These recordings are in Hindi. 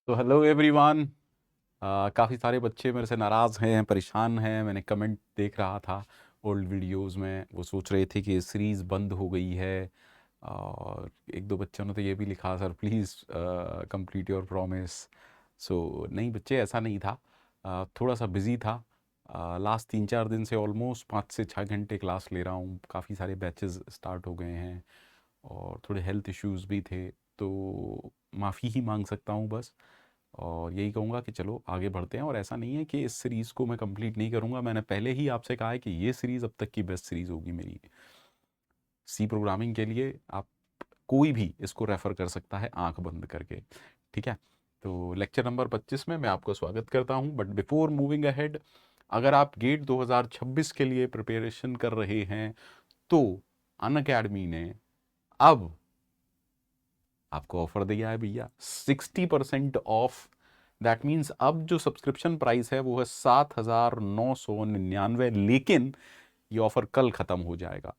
तो हेलो एवरीवन। काफ़ी सारे बच्चे मेरे से नाराज़ हैं, परेशान हैं। मैंने कमेंट देख रहा था ओल्ड वीडियोस में, वो सोच रहे थे कि सीरीज़ बंद हो गई है। और एक दो बच्चों ने तो ये भी लिखा, sir please complete your promise. So नहीं बच्चे, ऐसा नहीं था। थोड़ा सा बिज़ी था। लास्ट 3-4 दिन से ऑलमोस्ट 5 से 6 घंटे क्लास ले रहा हूँ। काफ़ी सारे बैचेस स्टार्ट हो गए हैं और थोड़े हेल्थ इश्यूज़ भी थे, तो माफ़ी ही मांग सकता हूँ बस। और यही कहूँगा कि चलो आगे बढ़ते हैं। और ऐसा नहीं है कि इस सीरीज़ को मैं कंप्लीट नहीं करूँगा। मैंने पहले ही आपसे कहा है कि ये सीरीज़ अब तक की बेस्ट सीरीज़ होगी मेरी। सी प्रोग्रामिंग के लिए आप कोई भी इसको रेफ़र कर सकता है आंख बंद करके। ठीक है, तो लेक्चर नंबर 25 में मैं आपका स्वागत करता हूं। बट बिफोर मूविंग अहेड, अगर आप गेट 2026 के लिए प्रिपरेशन कर रहे हैं तो अनअकैडमी ने अब आपको ऑफर दिया है भैया, 60% ऑफ। दैट मीन्स अब जो सब्सक्रिप्शन प्राइस है वो है 7,999, लेकिन ये ऑफर कल खत्म हो जाएगा।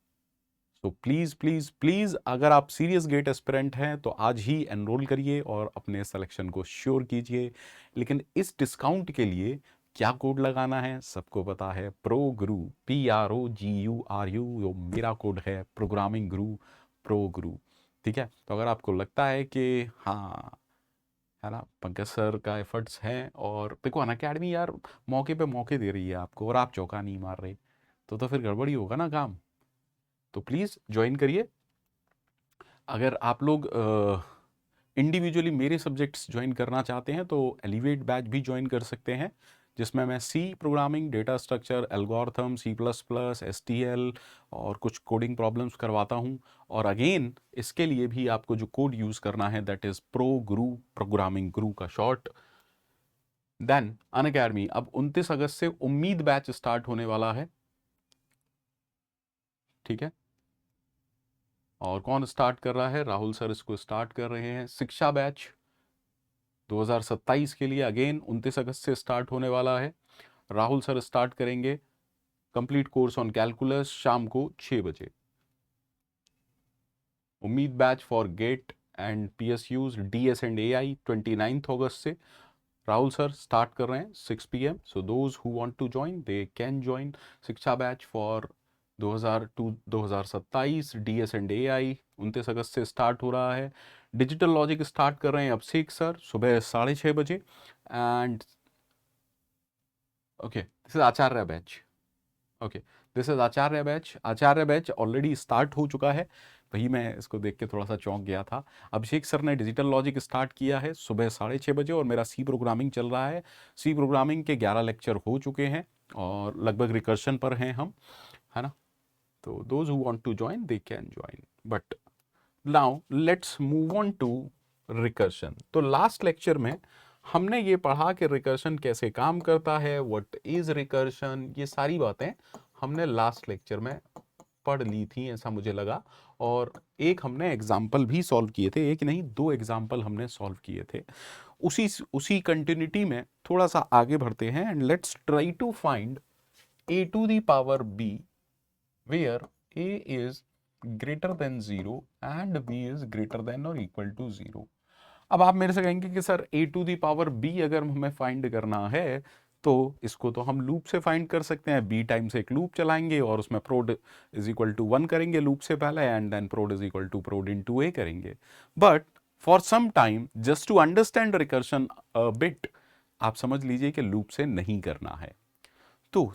तो प्लीज़ प्लीज़ प्लीज़, अगर आप सीरियस गेट एस्पिरेंट हैं तो आज ही एनरोल करिए और अपने सिलेक्शन को श्योर कीजिए। लेकिन इस डिस्काउंट के लिए क्या कोड लगाना है सबको पता है, प्रो गुरु, PROGURU। जो मेरा कोड है प्रोग्रामिंग गुरु, प्रो गुरु। ठीक है, तो अगर आपको लगता है कि हाँ, है ना, पंकज सर का एफर्ट्स हैं और देखो अनअकैडमी यार मौके पे मौके दे रही है आपको और आप चौका नहीं मार रहे, तो फिर गड़बड़ी होगा ना काम। तो प्लीज़ ज्वाइन करिए। अगर आप लोग इंडिविजुअली मेरे सब्जेक्ट्स ज्वाइन करना चाहते हैं तो एलिवेट बैच भी ज्वाइन कर सकते हैं, जिसमें मैं C programming, data structure, algorithm, C++, STL और कुछ कोडिंग प्रॉब्लम्स करवाता हूं। और अगेन इसके लिए भी आपको जो कोड यूज़ करना है that is pro Guru, programming गुरु का शॉर्ट। देन अनअकैडमी अब 29 अगस्त से उम्मीद बैच स्टार्ट होने वाला है। ठीक है, और कौन स्टार्ट कर रहा है? राहुल सर इसको स्टार्ट कर रहे हैं। शिक्षा बैच 2027 के लिए अगेन 29 अगस्त से स्टार्ट होने वाला है। राहुल सर स्टार्ट करेंगे कंप्लीट कोर्स ऑन कैलकुलस शाम को 6 बजे। Ummeed batch for GATE and PSUs, DS and AI 29 अगस्त से राहुल सर स्टार्ट कर रहे हैं 6 PM। So those who want to join they can join. Shiksha batch for 2027 DS and AI 29 अगस्त से स्टार्ट हो रहा है। डिजिटल लॉजिक स्टार्ट कर रहे हैं अभिषेक सर सुबह 6:30 बजे। And okay, this is Acharya batch. Okay, this is Acharya batch. Acharya batch already start हो चुका है, वही मैं इसको देख के थोड़ा सा चौंक गया था। अभिषेक सर ने डिजिटल लॉजिक स्टार्ट किया है सुबह 6:30 बजे और मेरा सी प्रोग्रामिंग चल रहा है। सी प्रोग्रामिंग के 11 लेक्चर हो चुके हैं और लगभग रिकर्शन पर हैं हम, है ना। तो those who want to join they can join. But now let's move on to recursion. तो लास्ट लेक्चर में हमने ये पढ़ा कि रिकर्शन कैसे काम करता है, व्हाट इज रिकर्शन, ये सारी बातें हमने लास्ट लेक्चर में पढ़ ली थी ऐसा मुझे लगा। और एक हमने एग्जाम्पल भी सॉल्व किए थे, एक नहीं 2 एग्जाम्पल हमने सॉल्व किए थे। उसी उसी कंटिन्यूटी में थोड़ा सा आगे बढ़ते हैं and let's try to find a⁴b where a is greater than 0 and b is greater than or equal to 0। अब आप मेरे से कहेंगे कि सर a⁴b अगर हमें फाइंड करना है तो इसको तो हम लूप से फाइंड कर सकते हैं। b टाइम्स एक लूप चलाएंगे और उसमें prod इज इक्वल टू 1 करेंगे लूप से पहले and then prod is equal to prod into a करेंगे। But for some time just to understand recursion bit, आप समझ लीजिए कि लूप से नहीं करना है। तो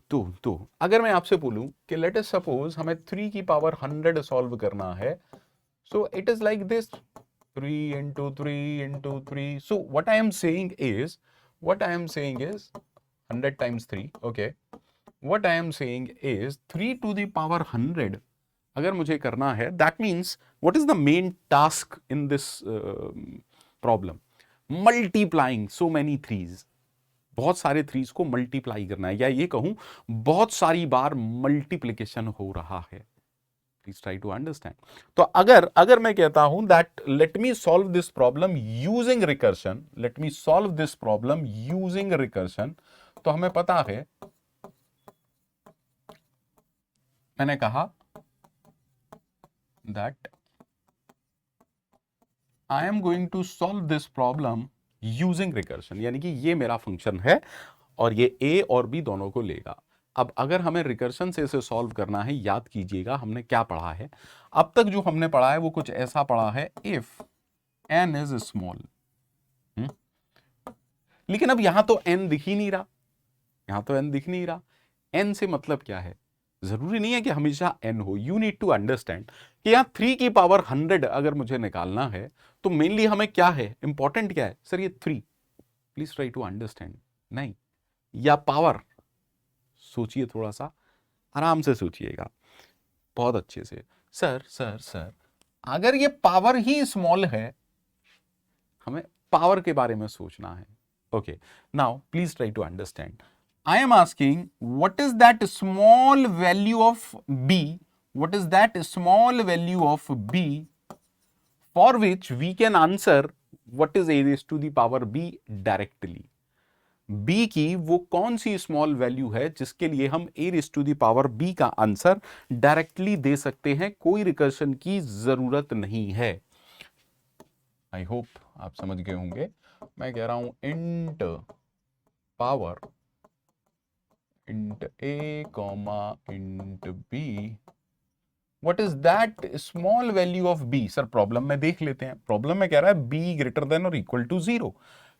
अगर मैं आपसे बोलूं कि लेट अस सपोज हमें 3 की पावर 100 सॉल्व करना है, सो it is like this 3 into 3 into 3। so what I am saying is 100 times 3, okay, what I am saying is 3 to the power 100 अगर मुझे करना है, that means what is the main task in this problem? Multiplying so many threes, बहुत सारे थ्रीज को मल्टीप्लाई करना है, या ये कहूं बहुत सारी बार मल्टीप्लीकेशन हो रहा है। Please try to understand. तो अगर अगर मैं कहता हूं that let me solve this problem using recursion, let me solve this problem using recursion, तो हमें पता है, मैंने कहा that I am going to solve this problem using recursion, यानी कि ये मेरा फंक्शन है और ये ए और बी दोनों को लेगा। अब अगर हमें रिकर्शन से इसे सॉल्व करना है, याद कीजिएगा हमने क्या पढ़ा है, अब तक जो हमने पढ़ा है वो कुछ ऐसा पढ़ा है, इफ n इज स्मॉल। लेकिन अब यहां तो n दिख ही नहीं रहा, यहां तो n दिख नहीं रहा। n से मतलब क्या है, जरूरी नहीं है कि हमेशा n हो। यू नीड टू अंडरस्टैंड कि यहां 3 की पावर 100 अगर मुझे निकालना है तो मेनली हमें क्या है, इंपॉर्टेंट क्या है सर, ये 3। Please try to understand. नहीं, या पावर, सोचिए थोड़ा सा, आराम से सोचिएगा, बहुत अच्छे से। सर सर सर अगर ये पावर ही स्मॉल है, हमें पावर के बारे में सोचना है। Okay, now please try to understand. I am asking what is that small value of B, what is that small value of B for which we can answer what is A raise to the power B directly. b की वो कौन सी स्मॉल वैल्यू है जिसके लिए हम a raise to the power b का आंसर डायरेक्टली दे सकते हैं, कोई रिकर्शन की जरूरत नहीं है। आई होप आप समझ गए होंगे। मैं कह रहा हूं int power int a comma int b, what is that small value of b। Sir problem में देख लेते हैं, प्रॉब्लम में कह रहा है b ग्रेटर देन और equal to 0।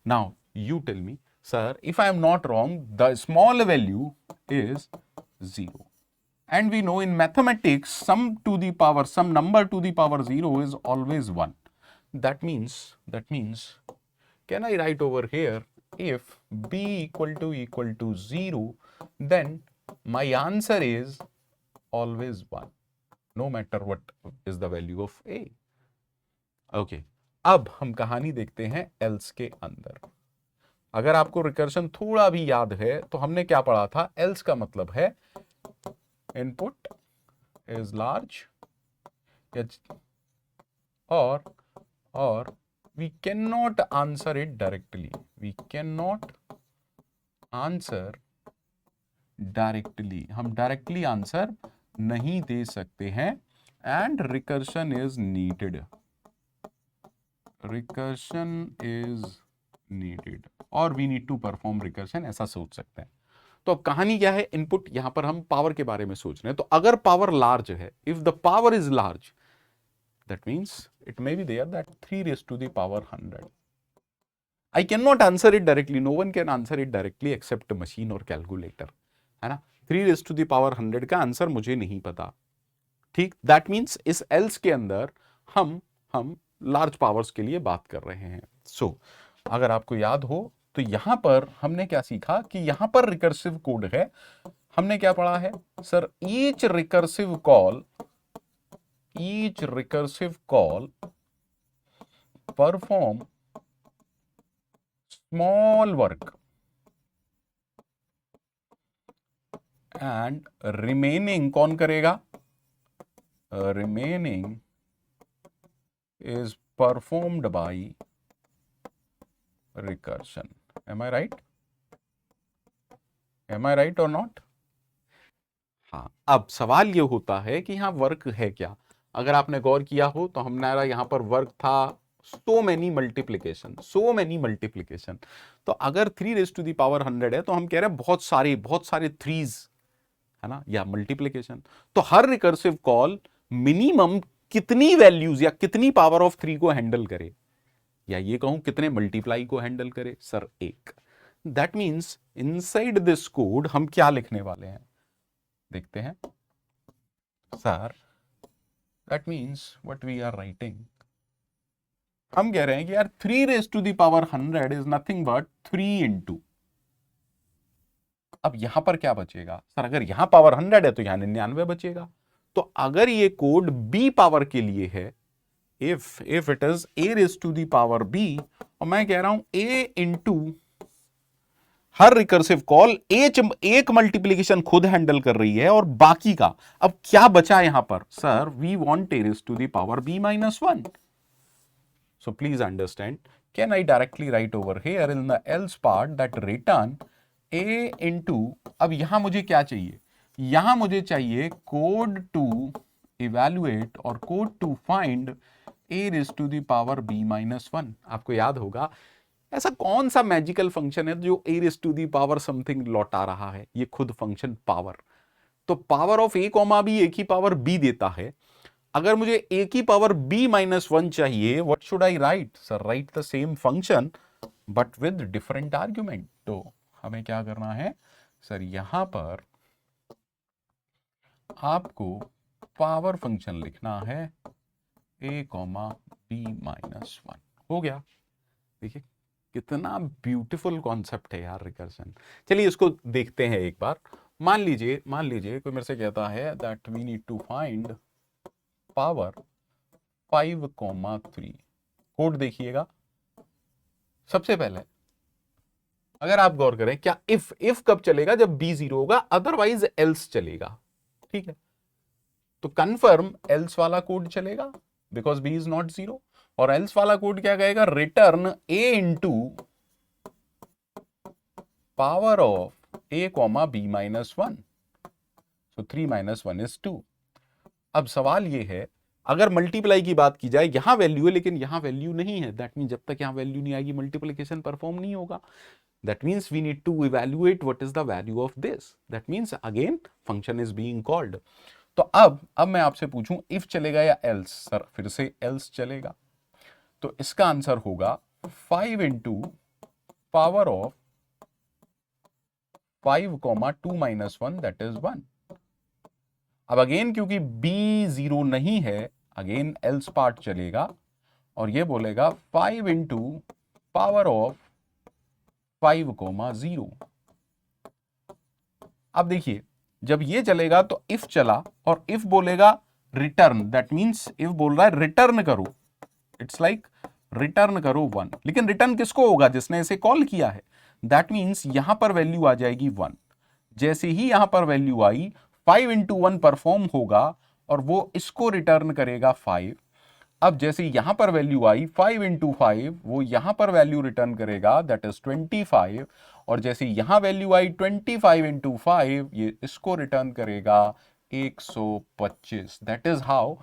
Now you tell me sir, if I am not wrong, the small value is 0. And we know in mathematics, some number to the power 0 is always 1. That means, can I write over here, if b equal to 0, then my answer is always 1, no matter what is the value of a. Okay, अब हम कहानी देखते हैं else के अंदर। अगर आपको रिकर्शन थोड़ा भी याद है तो हमने क्या पढ़ा था, एल्स का मतलब है इनपुट इज लार्ज और we can not answer it directly, we can not answer directly, हम डायरेक्टली आंसर नहीं दे सकते हैं, and recursion is needed, recursion is needed और we need to perform recursion, ऐसा सोच सकते हैं। तो अब कहानी क्या है, इनपुट, यहां पर हम पावर के बारे में सोच रहे हैं। तो अगर पावर लार्ज है, if the power is large, that means it may be there that 3 raise to the power 100। I can not answer it directly, no one can answer it directly except machine और कैलकुलेटर, है ना। 3 रेज़ टू द पावर 100 का आंसर मुझे नहीं पता, ठीक। दैट मींस इस एल्स के अंदर हम लार्ज पावर्स के लिए बात कर रहे हैं। सो अगर आपको याद हो तो यहां पर हमने क्या सीखा कि यहां पर रिकर्सिव कोड है। हमने क्या पढ़ा है sir, each recursive call perform small work and remaining कौन करेगा, remaining is performed by recursion. Am I right? Am I right or not? हाँ, अब सवाल ये होता है कि यहाँ वर्क है क्या। अगर आपने गौर किया हो तो हमारा यहाँ पर वर्क था so many multiplication। तो अगर 3 रेज़ टू द पावर 100 है तो हम कह रहे हैं बहुत सारे थ्रीज, है ना, या मल्टीप्लीकेशन। तो हर रिकर्सिव कॉल मिनिमम कितनी वैल्यूज या कितनी पावर ऑफ 3 को हैंडल करे, या ये कहूं कितने मल्टीप्लाई को हैंडल करे sir, 1। That means inside this code हम क्या लिखने वाले हैं, देखते हैं sir. That means what we are writing, हम कह रहे हैं कि यार 3 raise to the power 100 is nothing but 3 into, अब यहां पर क्या बचेगा सर, अगर यहां पावर 100 है तो यहां 99 बचेगा। तो अगर ये कोड b पावर के लिए है, if it is a raised to the power b, और मैं कह रहा हूं a into her recursive call एक मल्टीप्लीकेशन खुद हैंडल कर रही है और बाकी का, अब क्या बचा यहां पर sir, we want a raised to the power b minus 1। so please understand, can I directly write over here in the else part that return a into, अब यहां मुझे क्या चाहिए, यहां मुझे चाहिए कोड टू इवैल्यूएट और code to find a raised to the power b minus 1। आपको याद होगा ऐसा कौन सा मैजिकल फंक्शन है जो a raise to the power something लौटा रहा है? ये खुद फंक्शन पावर, तो power of A comma b a की पावर बी देता है। अगर मुझे ए की पावर बी माइनस वन चाहिए, what should I write? Sir write the same function but with different argument. तो हमें क्या करना है सर, यहां पर आपको पावर फंक्शन लिखना है ए कॉमा बी माइनस वन। हो गया। देखिए कितना ब्यूटीफुल कॉन्सेप्ट है यार रिकर्जन। चलिए इसको देखते हैं एक बार। मान लीजिए कोई मेरे से कहता है that we need to find power 5,3। Code देखिएगा। सबसे पहले अगर आप गौर करें, क्या इफ कब चलेगा? जब बी जीरो होगा, अदरवाइज एल्स चलेगा। ठीक है, तो कन्फर्म एल्स वाला कोड चलेगा because B is not zero. और एल्स वाला कोड क्या कहेगा? Return A into power of A comma B minus one. So 3 minus 1 is 2। अब सवाल ये है, अगर मल्टीप्लाई की बात की जाए, यहां वैल्यू है लेकिन यहां वैल्यू नहीं है, दैट मीन जब तक यहां वैल्यू नहीं आएगी मल्टीप्लिकेशन परफॉर्म नहीं होगा। That means we need to evaluate what is the value of this. That means again function is being called. तो अब मैं आपसे पूछूं इफ चलेगा या एल्स? सर फिर से एल्स चलेगा। तो इसका आंसर होगा 5 into power of 5 comma 2 minus 1 that is 1। अब अगेन क्योंकि b जीरो नहीं है, अगेन एल्स पार्ट चलेगा और ये बोलेगा 5 इंटू पावर ऑफ 5 कोमा 0। अब देखिए जब ये चलेगा तो इफ चला और इफ बोलेगा रिटर्न, दैट मीन्स इफ बोल रहा है रिटर्न करो, इट्स लाइक रिटर्न करो 1। लेकिन रिटर्न किसको होगा? जिसने इसे कॉल किया है। दैट मीन्स यहां पर वैल्यू आ जाएगी 1। जैसे ही यहां पर वैल्यू आई, 5 इंटू 1 परफॉर्म होगा और वो इसको रिटर्न करेगा 5। अब जैसे यहां पर वैल्यू आई 5 इंटू 5, वो यहां पर वैल्यू रिटर्न करेगा दैट इज 25। और जैसे यहां वैल्यू आई 25 इंटू 5, ये इसको रिटर्न करेगा 125। That is how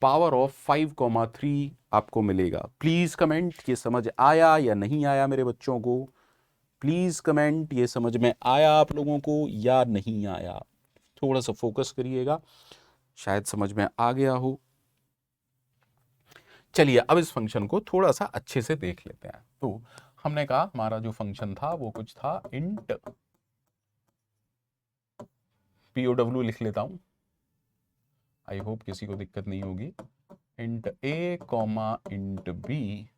power of 5,3 आपको मिलेगा। प्लीज कमेंट ये समझ आया या नहीं आया मेरे बच्चों को? प्लीज कमेंट ये समझ में आया आप लोगों को या नहीं आया? थोड़ा सा फोकस करिएगा, शायद समझ में आ गया हो। चलिए अब इस फंक्शन को थोड़ा सा अच्छे से देख लेते हैं। तो हमने कहा हमारा जो फंक्शन था वो कुछ था इंट POW लिख लेता हूं, आई होप किसी को दिक्कत नहीं होगी। Int A comma int B,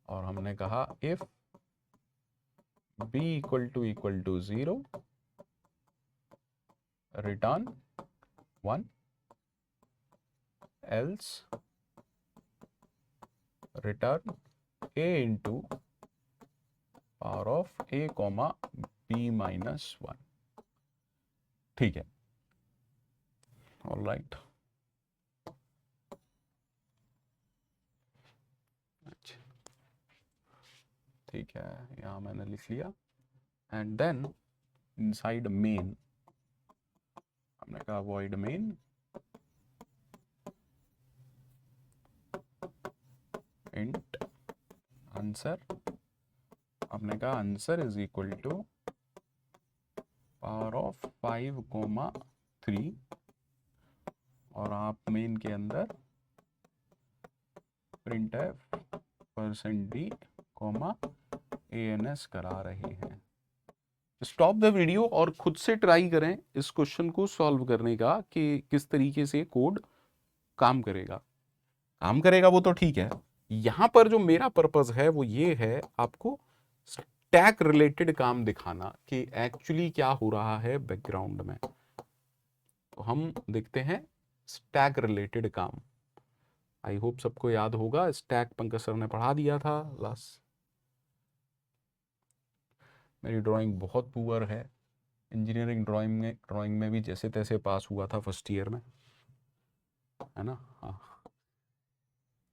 और हमने कहा if B equal to 0 return 1, else return a into power of a comma B minus 1। ठीक है, ऑल राइट। अच्छा ठीक है, यहां मैंने लिख लिया। एंड देन इनसाइड मेन हमने कहा वॉइड मेन इंट आंसर, हमने कहा answer is equal to power of 5 comma 3, और आप मेन के अंदर print F %d comma ans करा रहे हैं। स्टॉप द वीडियो और खुद से ट्राई करें इस क्वेश्चन को सॉल्व करने का कि किस तरीके से कोड काम करेगा वो तो ठीक है। यहां पर जो मेरा पर्पस है वो ये है आपको स्टैक रिलेटेड काम दिखाना कि एक्चुअली क्या हो रहा है बैकग्राउंड में। तो हम देखते हैं स्टैक रिलेटेड काम। आई होप सबको याद होगा, स्टैक पंकज सर ने पढ़ा दिया था लास्ट। मेरी ड्राइंग बहुत पुअर है, इंजीनियरिंग ड्राइंग में भी जैसे तैसे पास हुआ था फर्स्ट ईयर में, है ना? हाँ,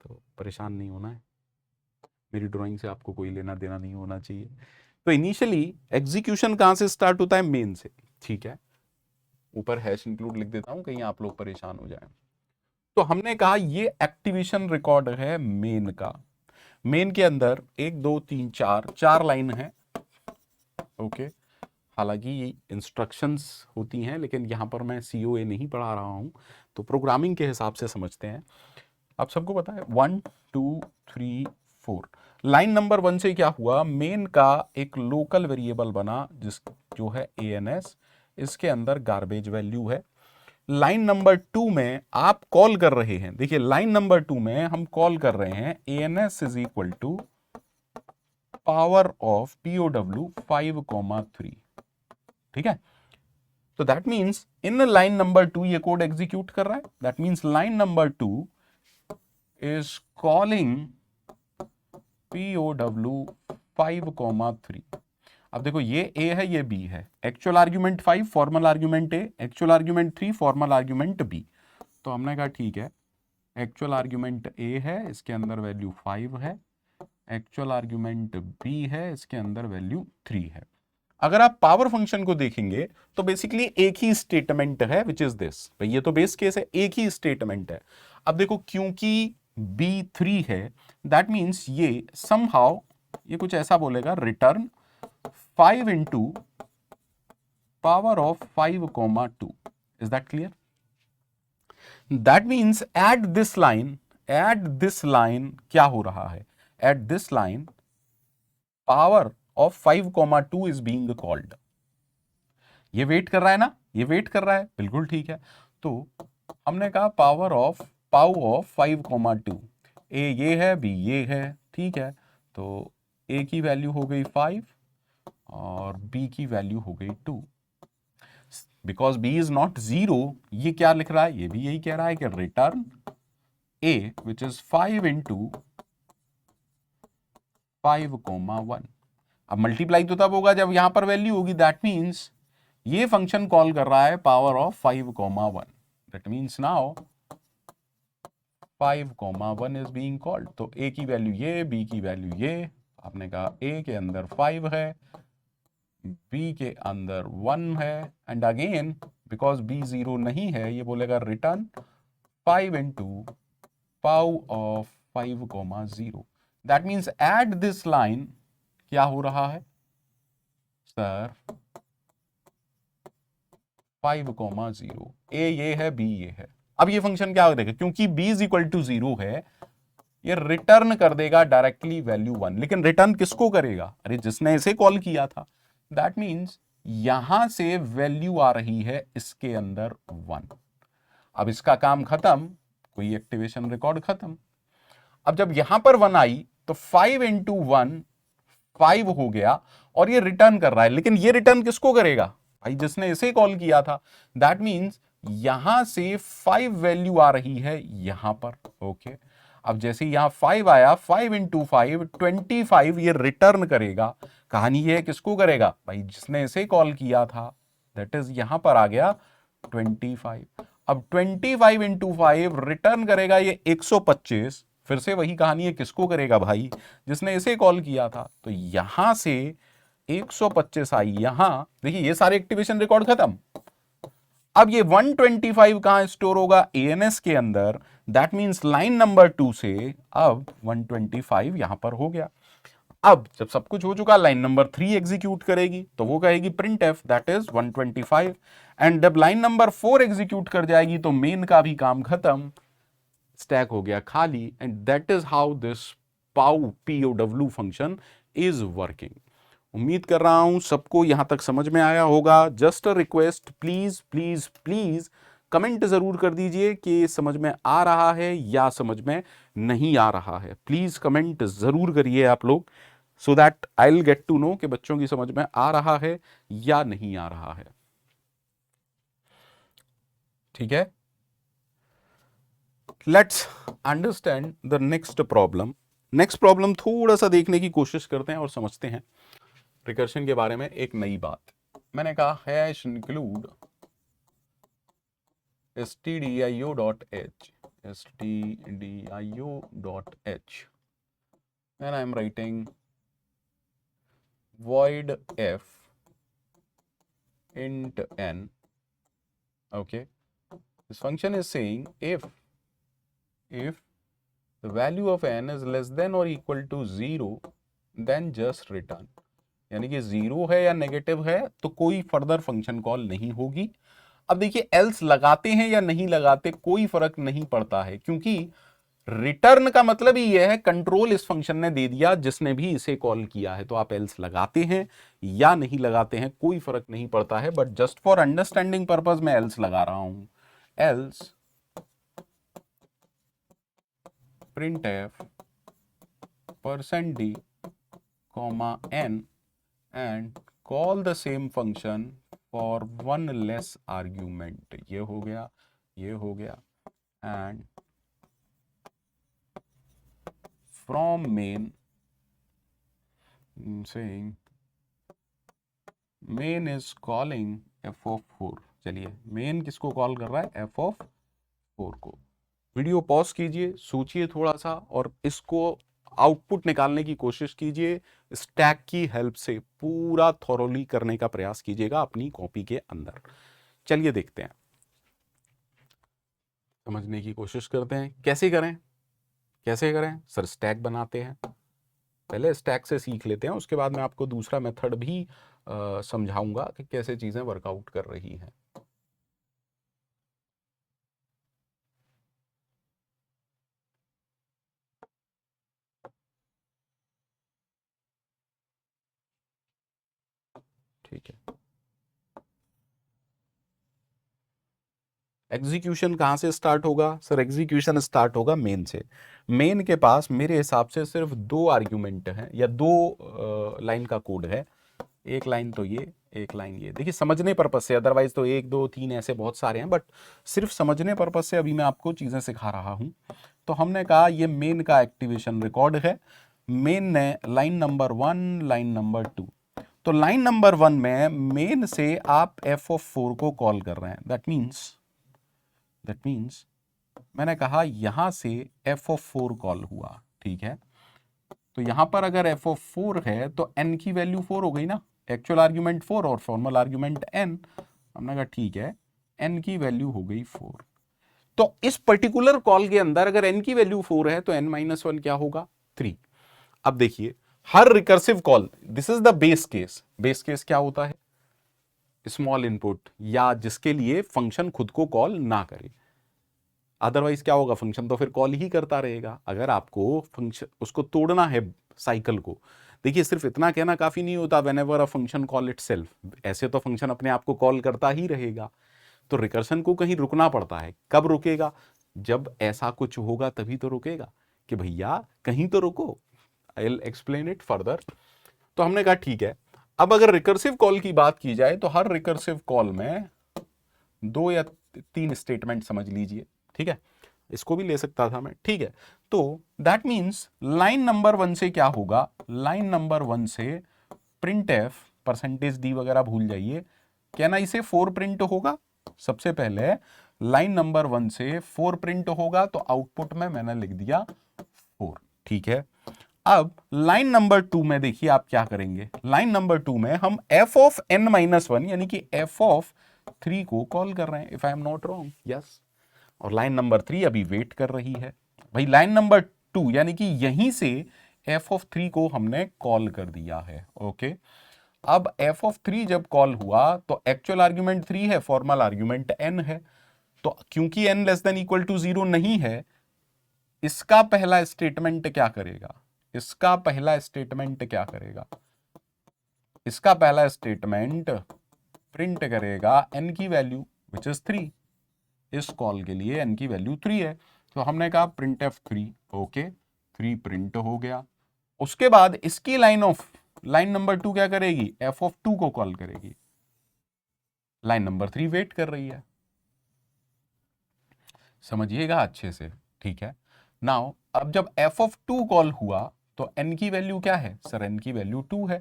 तो परेशान नहीं होना है, मेरी ड्राइंग से आपको कोई लेना देना नहीं होना चाहिए। तो इनिशियली एग्जीक्यूशन कहाँ से स्टार्ट होता है? मेन से। ठीक है, ऊपर हैश इंक्लूड लिख देता हूँ कहीं आप लोग परेशान हो जाए। तो हमने कहा ये एक्टिवेशन रिकॉर्ड है मेन का। मेन के अंदर 1 2 3 4 लाइन है। ओके, हालांकि ये इंस्ट्रक्शंस होती हैं, लेकिन यहाँ पर मैं COA नहीं पढ़ा रहा हूँ, तो प्रोग्रामिंग के हिसाब से समझते हैं। आप सबको पता है 1 2 3 4, लाइन नंबर 1 से क्या हुआ, मेन का एक लोकल वेरिएबल बना जिस जो है ANS, इसके अंदर गार्बेज वैल्यू है। लाइन नंबर 2 में आप कॉल कर रहे हैं, देखिए लाइन नंबर 2 में हम कॉल कर रहे हैं ANS is equal to power of POW 5,3, ठीक है। तो that means in line number 2 ये कोड एग्जीक्यूट कर रहा है, that means line number 2 is calling POW 5,3। अब देखो ये A है, ये B है, actual argument 5, formal argument A, actual argument 3, formal argument B। तो हमने कहा ठीक है, एक्चुअल आर्ग्यूमेंट A है, इसके अंदर वैल्यू 5 है, एक्चुअल आर्ग्यूमेंट B है, इसके अंदर वैल्यू 3 है। अगर आप पावर फंक्शन को देखेंगे तो बेसिकली एक ही स्टेटमेंट है, विच इज दिस, भाई ये तो बेस केस है, एक ही स्टेटमेंट है। अब देखो क्योंकि B 3 है, दैट मीन्स ये समहाउ ये कुछ ऐसा बोलेगा, return 5 into power of 5,2। Is that clear? That means at this line क्या हो रहा है, at this line power of 5,2 is being called. ये वेट कर रहा है ना, ये वेट कर रहा है, बिल्कुल ठीक है। तो हमने कहा पावर ऑफ 5,2, ए ये है, बी ये है, ठीक है। तो ए की वैल्यू हो गई 5 और बी की वैल्यू हो गई 2। बिकॉज बी इज नॉट 0, ये क्या लिख रहा है, ये भी यही कह रहा है कि return A which is 5 into 5,1। अब मल्टीप्लाई तो तब होगा जब यहां पर वैल्यू होगी, दैट मीन्स ये फंक्शन कॉल कर रहा है power of 5,1। That means now 5,1 is being called. तो ए की वैल्यू ये, बी की वैल्यू ये, आपने कहा ए के अंदर 5 है, बी के अंदर 1 है, एंड अगेन बिकॉज बी 0 नहीं है, ये बोलेगा return 5 into power of 5,0। That means at this line क्या हो रहा है सर, 5,0, ए ये है, बी ये है। अब ये फंक्शन क्या देगा, क्योंकि b इज इक्वल टू 0 है, ये रिटर्न कर देगा डायरेक्टली वैल्यू 1। लेकिन रिटर्न किसको करेगा, अरे जिसने इसे कॉल किया था। दैट मीन्स यहां से वैल्यू आ रही है इसके अंदर 1। अब इसका काम खत्म, कोई एक्टिवेशन रिकॉर्ड खत्म। अब जब यहां पर 1 आई तो 5 इंटू 1 5 हो गया, और ये रिटर्न कर रहा है, लेकिन ये रिटर्न किसको करेगा भाई, जिसने इसे कॉल किया था। दैट मीन्स यहां से 5 वैल्यू आ रही है यहां पर। ओके, अब जैसे यहां 5 आया, 5 इंटू 5 25, ये रिटर्न करेगा। कहानी ये किसको करेगा भाई, जिसने इसे कॉल किया था, दैट इज यहां पर आ गया 25। अब 25 इंटू 5 रिटर्न करेगा ये 125। फिर से वही कहानी है, किसको करेगा भाई, जिसने इसे कॉल किया था। तो यहां से 125 आई, यहां देखिए ये सारे एक्टिवेशन रिकॉर्ड खत्म। अब ये 125 कहां स्टोर होगा, ANS के अंदर। दैट मींस लाइन नंबर 2 से अब 125 यहां पर हो गया। अब जब सब कुछ हो चुका, लाइन नंबर 3 एग्जीक्यूट करेगी, तो वो कहेगी print F that is 125। And जब लाइन नंबर 4 एग्जीक्यूट कर जाएगी तो मेन का भी काम खत्म, स्टैक हो गया खाली। And that is how this POW function is working. उम्मीद कर रहा हूं सबको यहां तक समझ में आया होगा। Just a request, please please please comment जरूर कर दीजिए कि समझ में आ रहा है या समझ में नहीं आ रहा है। प्लीज कमेंट जरूर करिए आप लोग, so that I will get to know कि बच्चों की समझ में आ रहा है या नहीं आ रहा है। ठीक है, let's understand the next problem. Next problem थोड़ा सा देखने की कोशिश करते हैं और समझते हैं रिकर्शन के बारे में एक नई बात। मैंने कहा hash include stdio.h and I am writing void f int n. Okay, this function is saying if the value of n is less than और equal to 0 then just return, यानी कि 0 है या नेगेटिव है तो कोई फर्दर फंक्शन कॉल नहीं होगी। अब देखिए एल्स लगाते हैं या नहीं लगाते कोई फर्क नहीं पड़ता है, क्योंकि रिटर्न का मतलब ही यह है कंट्रोल इस फंक्शन ने दे दिया जिसने भी इसे कॉल किया है। तो आप एल्स लगाते हैं या नहीं लगाते हैं कोई फर्क नहीं पड़ता है, but just for understanding purpose मैं एल्स लगा रहा हूं। Else printf %d comma n and call the same function for one less argument, ये हो गया, ये हो गया, and from main saying main is calling f of 4। चलिए main किसको कॉल कर रहा है? f of 4 को। वीडियो पॉज कीजिए, सोचिए थोड़ा सा और इसको आउटपुट निकालने की कोशिश कीजिए। स्टैक की हेल्प से पूरा थॉरोली करने का प्रयास कीजिएगा अपनी कॉपी के अंदर। चलिए देखते हैं, समझने की कोशिश करते हैं। कैसे करें, कैसे करें सर? स्टैक बनाते हैं, पहले स्टैक से सीख लेते हैं, उसके बाद मैं आपको दूसरा मेथड भी समझाऊंगा कि कैसे चीजें वर्कआउट कर रही हैं। ठीक है, एग्जीक्यूशन कहाँ से स्टार्ट होगा सर? एग्जीक्यूशन स्टार्ट होगा मेन से। मेन के पास मेरे हिसाब से सिर्फ 2 आर्ग्यूमेंट हैं या 2 लाइन का कोड है। एक लाइन तो ये, एक लाइन ये। देखिए समझने पर्पस से, अदरवाइज तो 1 2 3 ऐसे बहुत सारे हैं, बट सिर्फ समझने पर्पस से अभी मैं आपको चीज़ें सिखा रहा हूँ। तो हमने कहा ये मेन का एक्टिवेशन रिकॉर्ड है। मेन ने लाइन नंबर 1, लाइन नंबर 2, तो लाइन नंबर 1 में मेन से आप f ऑफ 4 को कॉल कर रहे हैं। दैट मीन्स मैंने कहा यहां से f ऑफ 4 कॉल हुआ, ठीक है। तो यहां पर अगर f ऑफ 4 है तो n की वैल्यू 4 हो गई ना, एक्चुअल आर्ग्यूमेंट 4 और फॉर्मल आर्ग्यूमेंट n। हमने कहा ठीक है, n की वैल्यू हो गई 4। तो इस पर्टिकुलर कॉल के अंदर अगर n की वैल्यू 4 है तो n-1 क्या होगा? 3। अब देखिए हर recursive call, this is the base case. Base case क्या होता है? स्मॉल इनपुट, या जिसके लिए फंक्शन खुद को कॉल ना करे। अदरवाइज क्या होगा? फंक्शन तो फिर कॉल ही करता रहेगा। अगर आपको फंक्शन उसको तोड़ना है साइकिल को, देखिए सिर्फ इतना कहना काफी नहीं होता when ever a function call itself, ऐसे तो फंक्शन अपने आप को कॉल करता ही रहेगा। तो रिकर्शन को कहीं रुकना पड़ता है। कब रुकेगा? जब ऐसा कुछ होगा तभी तो रुकेगा कि भैया कहीं तो रुको। I will explain it further. तो हमने कहा ठीक है, अब अगर रिकर्सिव कॉल की बात की जाए तो हर रिकर्सिव कॉल में 2 या 3 स्टेटमेंट समझ लीजिए, ठीक है। इसको भी ले सकता था मैं, ठीक है। तो दैट मीन्स लाइन नंबर 1 से क्या होगा? लाइन नंबर 1 से प्रिंट एफ %d वगैरह भूल जाइए, क्या ना इसे 4 प्रिंट होगा। सबसे पहले लाइन नंबर 1 से 4 प्रिंट होगा, तो आउटपुट में मैंने लिख दिया 4, ठीक है। अब लाइन नंबर 2 में देखिए आप क्या करेंगे। लाइन नंबर 2 में हम f ऑफ n-1 यानी कि f ऑफ 3 को कॉल कर रहे हैं, if I am not wrong, yes. और लाइन नंबर 3 अभी वेट कर रही है। भाई लाइन नंबर 2 यानी कि यहीं से f ऑफ 3 को हमने कॉल कर दिया है, ओके। अब f ऑफ 3 जब कॉल हुआ तो एक्चुअल आर्ग्यूमेंट 3 है, फॉर्मल आर्ग्यूमेंट n है। तो क्योंकि n less than equal to 0 नहीं है, इसका पहला स्टेटमेंट क्या करेगा? इसका पहला स्टेटमेंट क्या करेगा? इसका पहला स्टेटमेंट प्रिंट करेगा n की वैल्यू विच इज 3। इस कॉल के लिए n की वैल्यू 3 है, तो हमने कहा प्रिंट एफ 3, ओके, 3 प्रिंट हो गया। उसके बाद इसकी लाइन नंबर 2 क्या करेगी? f ऑफ 2 को कॉल करेगी। लाइन नंबर 3 वेट कर रही है, समझिएगा अच्छे से, ठीक है। नाउ अब जब f ऑफ 2 कॉल हुआ तो n की वैल्यू क्या है? सर n की वैल्यू 2 है।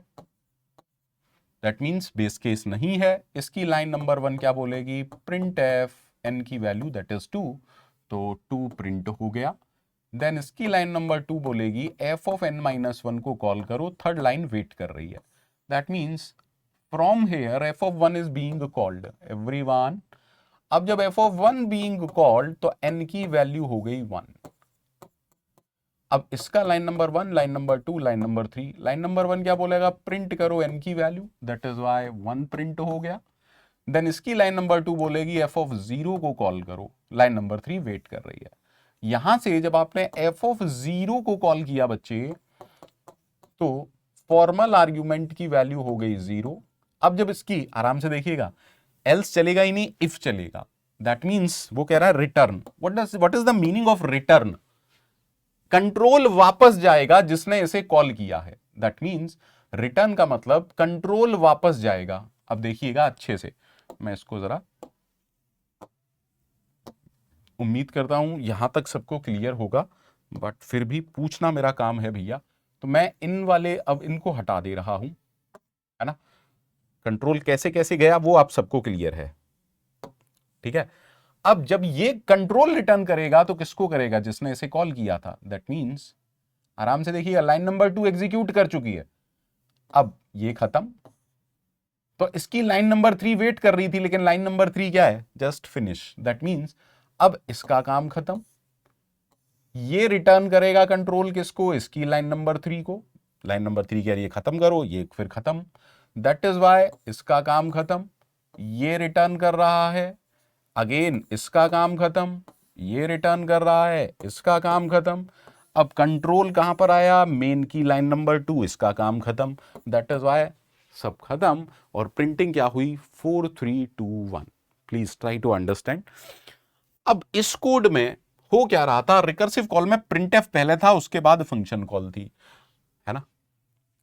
दैट मीन्स बेस केस नहीं है। इसकी लाइन नंबर 1 क्या बोलेगी? प्रिंट एफ n की वैल्यू दैट इज 2, तो 2 प्रिंट हो गया। देन इसकी लाइन नंबर 2 बोलेगी f ऑफ n-1 को कॉल करो, थर्ड लाइन वेट कर रही है। That means from here f of 1 is being called, everyone. अब जब f ऑफ 1 बीइंग कॉल्ड तो n की वैल्यू हो गई 1। अब इसका line number 1, line number 2, line number 3, line number 1 क्या बोलेगा, प्रिंट करो n की value, that is why 1 print हो गया। देन इसकी लाइन नंबर 2 बोलेगी f ऑफ 0 को कॉल करो, लाइन नंबर 3 वेट कर रही है। यहां से जब आपने f ऑफ 0 को कॉल किया बच्चे, तो फॉर्मल आर्ग्यूमेंट की वैल्यू हो गई 0। अब जब इसकी आराम से देखिएगा, एल्स चलेगा ही नहीं, इफ चलेगा। दैट मीन्स वो कह रहा है return. What is the meaning of return? Control वापस जाएगा जिसने इसे कॉल किया है। दैट मीन्स रिटर्न का मतलब कंट्रोल वापस जाएगा। अब देखिएगा अच्छे से, मैं इसको जरा, उम्मीद करता हूं यहां तक सबको क्लियर होगा, बट फिर भी पूछना मेरा काम है भैया। तो मैं इन वाले अब इनको हटा दे रहा हूं, है ना। कंट्रोल कैसे कैसे गया वो आप सबको क्लियर है, ठीक है। अब जब ये कंट्रोल रिटर्न करेगा तो किसको करेगा, जिसने इसे कॉल किया था। दैट मीन्स आराम से देखिएगा, लाइन नंबर 2 एग्जीक्यूट कर चुकी है, अब ये खत्म। तो इसकी लाइन नंबर 3 वेट कर रही थी, लेकिन लाइन नंबर 3 क्या है, जस्ट फिनिश। दैट मीन्स अब इसका काम खत्म। ये रिटर्न करेगा कंट्रोल किसको, इसकी लाइन नंबर 3 को। लाइन नंबर 3 कह रही है खत्म करो, ये फिर खत्म। दैट इज वाई इसका काम खत्म, ये रिटर्न कर रहा है। अगेन इसका काम खत्म, ये रिटर्न कर रहा है, इसका काम खत्म। अब कंट्रोल कहां पर आया, मेन की लाइन नंबर 2, इसका काम खत्म। दैट इज वाई सब खत्म, और प्रिंटिंग क्या हुई, 4 3 2 1। Please try to understand. अब इस कोड में हो क्या रहा था, रिकर्सिव कॉल में प्रिंटफ पहले था, उसके बाद फंक्शन कॉल थी, है ना,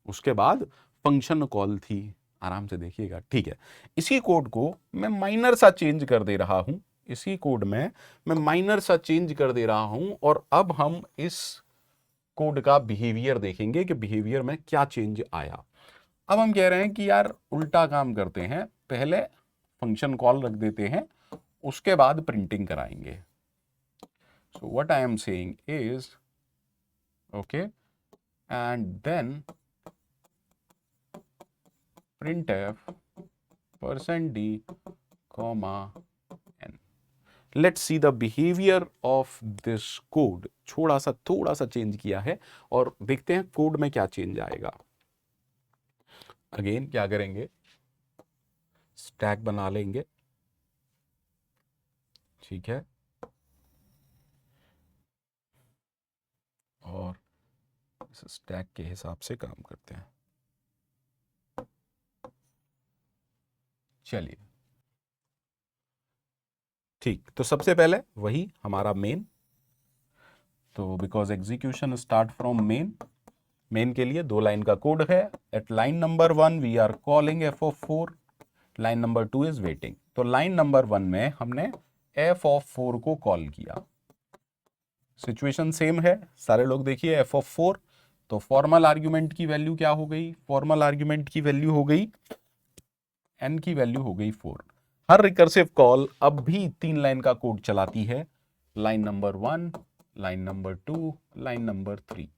उसके बाद फंक्शन कॉल थी। आराम से देखिएगा, ठीक है। इसी कोड को मैं माइनर सा चेंज कर दे रहा हूं, इसी कोड में मैं माइनर सा चेंज कर दे रहा हूं, और अब हम इस कोड का बिहेवियर देखेंगे कि बिहेवियर में क्या चेंज आया। अब हम कह रहे हैं कि यार उल्टा काम करते हैं, पहले फंक्शन कॉल रख देते हैं, उसके बाद प्रिंटिंग कराएंगे। So what I am saying is, okay, and then printf %d, n. Let's see the behavior of this code. थोड़ा सा चेंज किया है, और देखते हैं कोड में क्या चेंज आएगा। अगेन क्या करेंगे, स्टैक बना लेंगे, ठीक है, और इस स्टैक के हिसाब से काम करते हैं। चलिए ठीक, तो सबसे पहले वही हमारा मेन, तो because execution start from main, main के लिए 2 लाइन का कोड है। At line number 1 we are calling f of 4, line number 2 is waiting. तो लाइन नंबर 1 में हमने f ऑफ 4 को कॉल किया। सिचुएशन सेम है, सारे लोग देखिए, f ऑफ 4, तो फॉर्मल आर्ग्यूमेंट की वैल्यू क्या हो गई, फॉर्मल आर्ग्यूमेंट की वैल्यू हो गई, n की वैल्यू हो गई 4। हर रिकर्सिव कॉल अब भी 3 लाइन का कोड चलाती है, line number 1, line number 2, line number 3,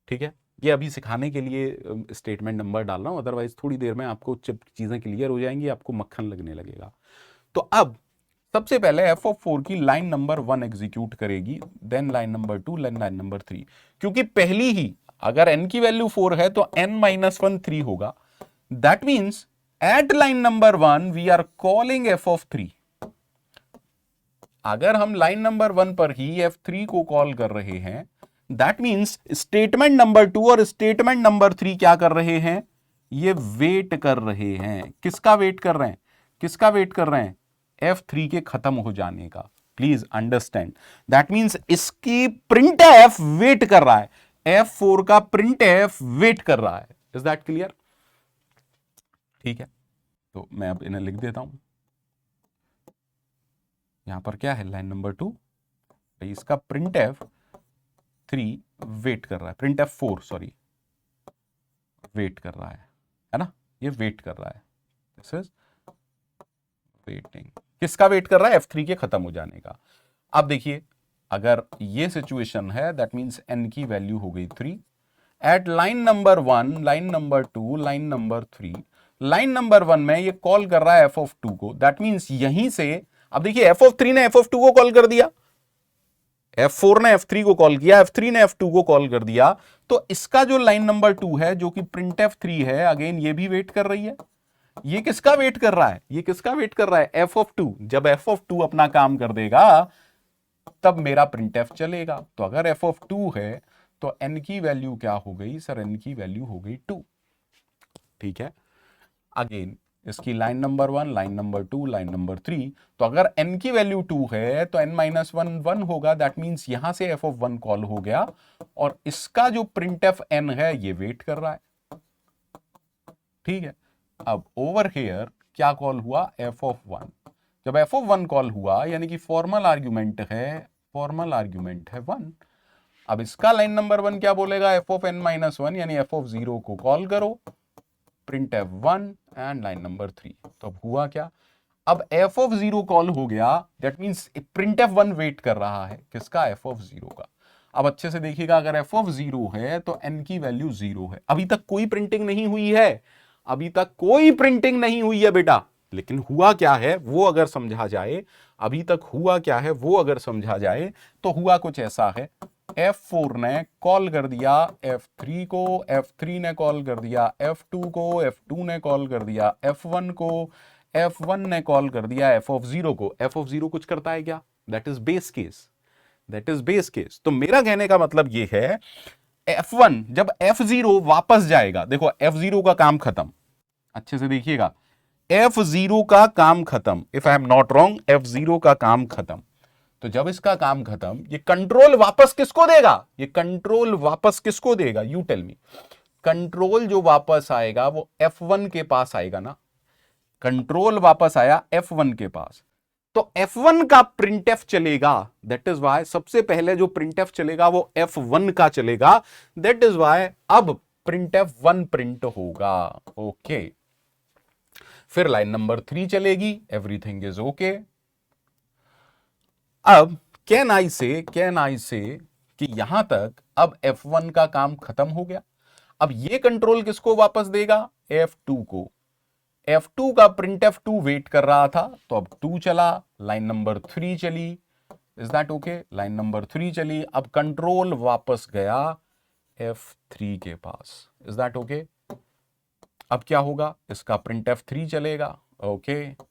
ठीक है। ये अभी सिखाने के लिए स्टेटमेंट नंबर डाल रहा हूं, अदरवाइज थोड़ी देर में आपको जब चीजें क्लियर हो जाएंगी आपको मक्खन लगने लगेगा। तो अब सबसे पहले f ऑफ 4 की लाइन नंबर 1 एग्जीक्यूट करेगी, then line number 2, line number 3, क्योंकि पहली ही अगर n की वैल्यू 4 है तो n माइनस 1 3 होगा। That means at line number 1 we are calling f of 3। अगर हम लाइन नंबर 1 पर ही f3 को कॉल कर रहे हैं, दैट मीन्स स्टेटमेंट नंबर 2 और स्टेटमेंट नंबर 3 क्या कर रहे हैं, ये वेट कर रहे हैं। किसका वेट कर रहे हैं, किसका वेट कर रहे हैं, f3 के खत्म हो जाने का। प्लीज अंडरस्टैंड, दैट मीन्स इसकी प्रिंट एफ वेट कर रहा है, f4 का प्रिंट एफ वेट कर रहा है। Is that clear? ठीक है, तो मैं अब इन्हें लिख देता हूं। यहां पर क्या है, लाइन नंबर 2, इसका प्रिंट एफ 3 वेट कर रहा है, प्रिंट एफ 4 सॉरी वेट कर रहा है ना, ये वेट कर रहा है, दिस इज वेटिंग। किसका वेट कर रहा है, f3 के खत्म हो जाने का। अब देखिए, अगर ये सिचुएशन है, दैट मीन्स n की वैल्यू हो गई 3 at line number 1, line number 2, line number 3। Line number 1 में ये कॉल कर रहा है f ऑफ 2 को, दैट मीन्स यहीं से, अब देखिए f ऑफ 3 ने f ऑफ 2 को कॉल कर दिया, F4 ने F3 को कॉल किया, F3 ने F2 को कॉल कर दिया, तो इसका जो लाइन नंबर 2 है जो कि प्रिंट F3 है, अगेन ये भी वेट कर रही है। ये किसका वेट कर रहा है? ये किसका वेट कर रहा है? f of 2। जब f of 2 अपना काम कर देगा तब मेरा प्रिंट f चलेगा। तो अगर f of 2 है तो n की वैल्यू क्या हो गई सर? n की वैल्यू हो गई 2। ठीक है, अगेन इसकी line number 1, line number 2, line number 3। तो अगर n की वैल्यू 2 है तो n माइनस 1 1 होगा। दैट मीन्स यहां से f of 1 कॉल हो गया और इसका जो प्रिंट f n है ये वेट कर रहा है। ठीक है, अब ओवर हेयर क्या कॉल हुआ? f of 1। जब f of 1 कॉल हुआ यानी कि फॉर्मल आर्ग्यूमेंट है 1। अब इसका लाइन नंबर 1 क्या बोलेगा? f of n माइनस 1 यानी f of 0 को कॉल करो, print f1 and line number 3। तो अब हुआ क्या? अब f of 0 कॉल हो गया, that means print f1 wait कर रहा है किसका? f of 0 का। अब अच्छे से देखिएगा, अगर f of 0 है तो n की वैल्यू 0 है। अभी तक कोई प्रिंटिंग नहीं हुई है, अभी तक कोई प्रिंटिंग नहीं हुई है बेटा। लेकिन हुआ क्या है वो अगर समझा जाए, अभी तक हुआ क्या है वो अगर समझा जाए तो हुआ कुछ ऐसा है। F4 ने कॉल कर दिया F3 को, F3 ने कॉल कर दिया F2 को, F2 ने कॉल कर दिया F1 को, F1 ने कॉल कर दिया f of 0 को। f of 0 कुछ करता है क्या? That is base case, that is base case. तो मेरा कहने का मतलब ये है F1 जब F0 वापस जाएगा, देखो F0 का काम खत्म, अच्छे से देखिएगा, F0 का काम खत्म। If I am not wrong, F0 का काम खत्म। तो जब इसका काम खत्म, ये कंट्रोल वापस किसको देगा? ये कंट्रोल वापस किसको देगा? You tell me. कंट्रोल जो वापस आएगा वो F1 के पास आएगा ना। कंट्रोल वापस आया F1 के पास, तो F1 का प्रिंटफ चलेगा। दैट इज वाई सबसे पहले जो प्रिंटफ चलेगा वो F1 का चलेगा। दैट इज वाई अब प्रिंटफ 1 प्रिंट होगा। ओके, फिर लाइन नंबर 3 चलेगी, एवरीथिंग इज ओके। अब कैन आई से कि यहां तक अब F1 का काम खत्म हो गया। अब ये कंट्रोल किसको वापस देगा? F2 को। F2 का प्रिंट F2 वेट कर रहा था, तो अब 2 चला, लाइन नंबर 3 चली। Is that okay? Line number 3 चली, अब कंट्रोल वापस गया F3 के पास। Is that okay? अब क्या होगा? इसका प्रिंट F3 चलेगा, ओके।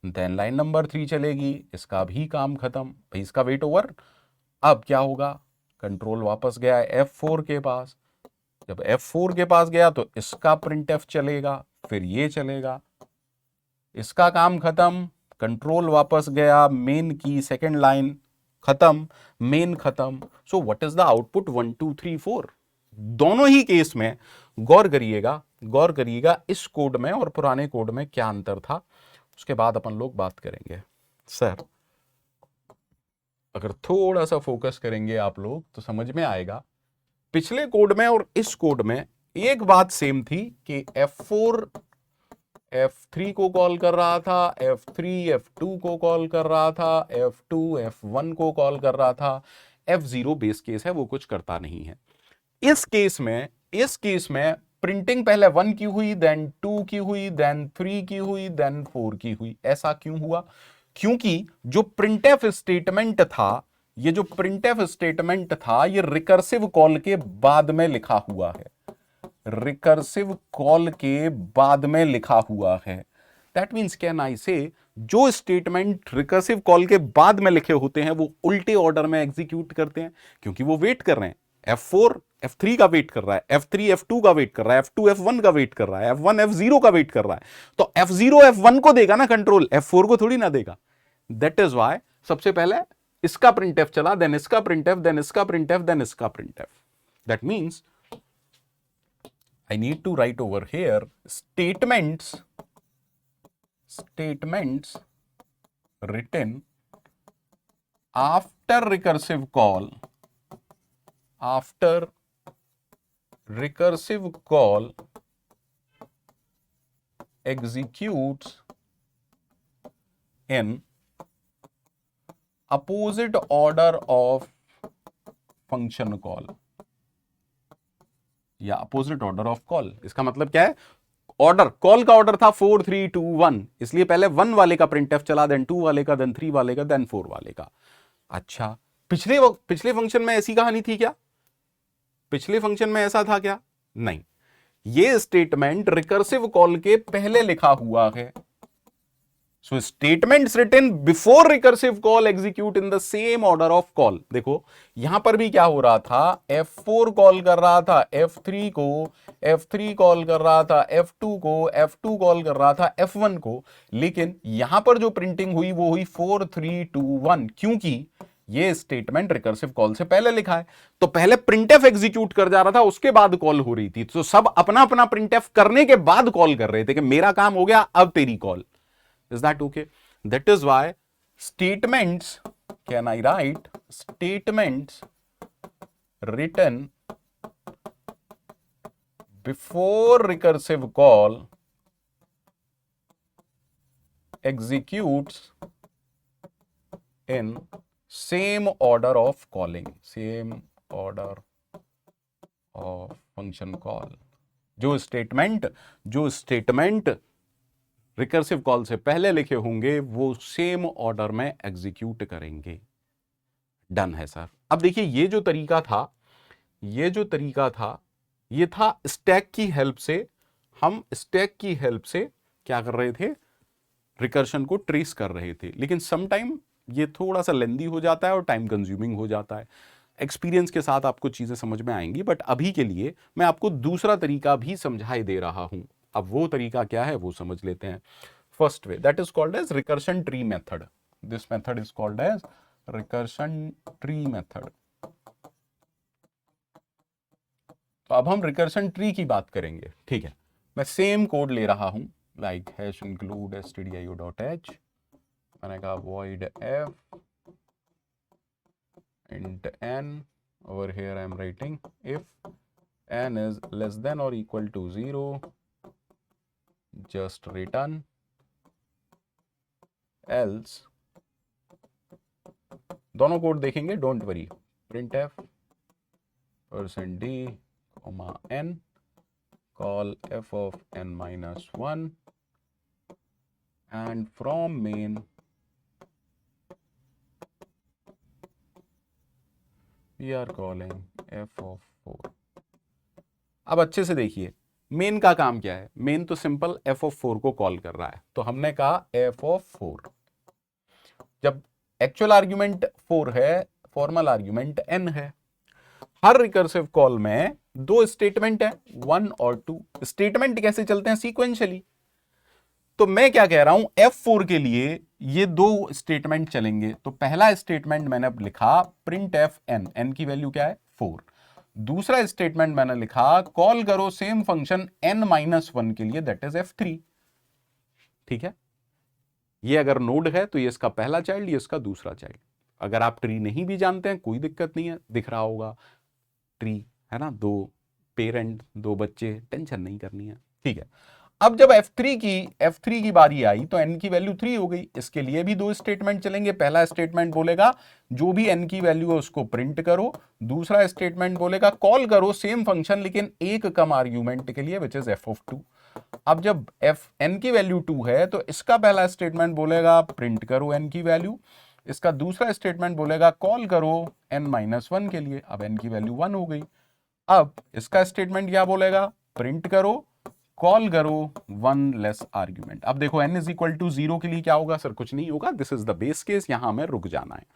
देन लाइन नंबर 3 चलेगी, इसका भी काम खत्म, भाई इसका वेट ओवर। अब क्या होगा? कंट्रोल वापस गया F4 के पास। जब F4 के पास गया तो इसका प्रिंटफ चलेगा, फिर ये चलेगा, इसका काम खत्म, कंट्रोल वापस गया, मेन की सेकेंड लाइन खत्म, मेन खत्म। सो व्हाट इज द आउटपुट? 1 2 3 4। दोनों ही केस में गौर करिएगा इस कोड में और पुराने कोड में क्या अंतर था, उसके बाद अपन लोग बात करेंगे। सर अगर थोड़ा सा फोकस करेंगे आप लोग तो समझ में आएगा, पिछले कोड में और इस कोड में एक बात सेम थी कि F4 F3 को कॉल कर रहा था, F3 F2 को कॉल कर रहा था, F2 F1 को कॉल कर रहा था। F0 बेस केस है, वो कुछ करता नहीं है। इस केस में प्रिंटिंग पहले 1 की हुई, देन 2 की हुई, देन 3 की हुई, देन 4 की हुई। ऐसा क्यों हुआ? क्योंकि जो प्रिंटफ स्टेटमेंट था, ये जो प्रिंटफ स्टेटमेंट था ये रिकर्सिव कॉल के बाद में लिखा हुआ है, रिकर्सिव कॉल के बाद में लिखा हुआ है। दैट मीन्स कैन आई से जो स्टेटमेंट रिकर्सिव कॉल के बाद में लिखे होते हैं वो उल्टे ऑर्डर में एग्जीक्यूट करते हैं, क्योंकि वो वेट कर रहे हैं। F4 F3 का वेट कर रहा है, F3 F2 का वेट कर रहा है, F2 F1 का वेट कर रहा है, F1 F0 का वेट कर रहा है। तो F0 F1 को देगा ना कंट्रोल, F4 को थोड़ी ना देगा। दैट इज वाई सबसे पहले इसका प्रिंटफ चला, देन इसका प्रिंटफ, देन इसका प्रिंटफ, देन इसका printf. That means I need to write over here statements written after recursive call executes in opposite order of function call या अपोजिट ऑर्डर ऑफ कॉल। इसका मतलब क्या है? ऑर्डर, कॉल का ऑर्डर था 4 3 2 1, इसलिए पहले 1 वाले का प्रिंटफ चला, देन 2 वाले का, देन 3 वाले का, देन 4 वाले का। अच्छा, पिछले फंक्शन में ऐसी कहानी थी क्या? पिछले फंक्शन में ऐसा था क्या? नहीं, ये स्टेटमेंट रिकर्सिव कॉल के पहले लिखा हुआ है। So statements written before recursive call execute in the same order of call. देखो यहां पर भी क्या हो रहा था, F4 कॉल कर रहा था F3 को, F3 कॉल कर रहा था F2 को, F2 कॉल कर रहा था F1 को, लेकिन यहां पर जो प्रिंटिंग हुई वो हुई 4 3 2 1, क्योंकि ये स्टेटमेंट रिकर्सिव कॉल से पहले लिखा है। तो पहले प्रिंटफ एग्जीक्यूट कर जा रहा था, उसके बाद कॉल हो रही थी। तो सब अपना अपना प्रिंटफ करने के बाद कॉल कर रहे थे कि मेरा काम हो गया, अब तेरी call. Is that okay? That is why statements, can I write statements written before recursive call executes in same order of calling, same order of function call। जो स्टेटमेंट रिकर्सिव कॉल से पहले लिखे होंगे वो सेम ऑर्डर में एग्जीक्यूट करेंगे। डन है सर। अब देखिए ये जो तरीका था ये था स्टैक की हेल्प से, हम स्टैक की हेल्प से क्या कर रहे थे, रिकर्शन को ट्रेस कर रहे थे। लेकिन सम टाइम ये थोड़ा सा लेंदी हो जाता है और टाइम कंज्यूमिंग हो जाता है। एक्सपीरियंस के साथ आपको चीजें समझ में आएंगी, बट अभी के लिए मैं आपको दूसरा तरीका भी समझाई दे रहा हूं। अब वो तरीका क्या है वो समझ लेते हैं। First way, that is called as recursion tree method. This method is called as recursion tree method. तो अब हम रिकर्शन ट्री की बात करेंगे, ठीक है। मैं सेम कोड ले रहा हूं, लाइक हैश इंक्लूड stdio.h, मैंने कहा void f int n, over here I am writing if n is less than or equal to 0, just return, else, दोनों कोड देखेंगे, don't worry, printf %d, n, call f of n minus 1, and from main we are calling f of 4। अब अच्छे से देखिए मेन का काम क्या है। मेन तो सिंपल f of 4 को कॉल कर रहा है, तो हमने कहा f of 4, जब एक्चुअल आर्ग्यूमेंट 4 है, फॉर्मल आर्ग्यूमेंट n है। हर रिकर्सिव कॉल में दो स्टेटमेंट है, 1 और 2। स्टेटमेंट कैसे चलते हैं, सीक्वेंशियली। तो मैं क्या कह रहा हूं, F4 के लिए ये दो स्टेटमेंट चलेंगे। तो पहला स्टेटमेंट मैंने अब लिखा प्रिंट एफ एन, एन की वैल्यू क्या है 4। दूसरा स्टेटमेंट मैंने लिखा कॉल करो सेम फंक्शन n-1 के लिए, दैट इज F3। ठीक है, ये अगर नोड है तो ये इसका पहला चाइल्ड, ये इसका दूसरा चाइल्ड। अगर आप ट्री नहीं भी जानते हैं कोई दिक्कत नहीं है, दिख रहा होगा ट्री है ना, दो पेरेंट दो बच्चे, टेंशन नहीं करनी है। ठीक है, अब जब F3 की बारी आई तो n की वैल्यू 3 हो गई। इसके लिए भी दो स्टेटमेंट चलेंगे। पहला स्टेटमेंट बोलेगा जो भी n की वैल्यू है उसको प्रिंट करो। दूसरा स्टेटमेंट बोलेगा कॉल करो सेम फंक्शन लेकिन एक कम आर्ग्यूमेंट के लिए, विच इज f of 2। अब जब n की वैल्यू 2 है तो इसका पहला स्टेटमेंट बोलेगा प्रिंट करो n की वैल्यू। इसका दूसरा स्टेटमेंट बोलेगा कॉल करो n-1 के लिए। अब n की वैल्यू 1 हो गई। अब इसका स्टेटमेंट क्या बोलेगा, प्रिंट करो कॉल करो 1 लेस आर्ग्यूमेंट। अब देखो n इज इक्वल टू 0 के लिए क्या होगा, सर कुछ नहीं होगा, this is the base case, यहां हमें रुक जाना है।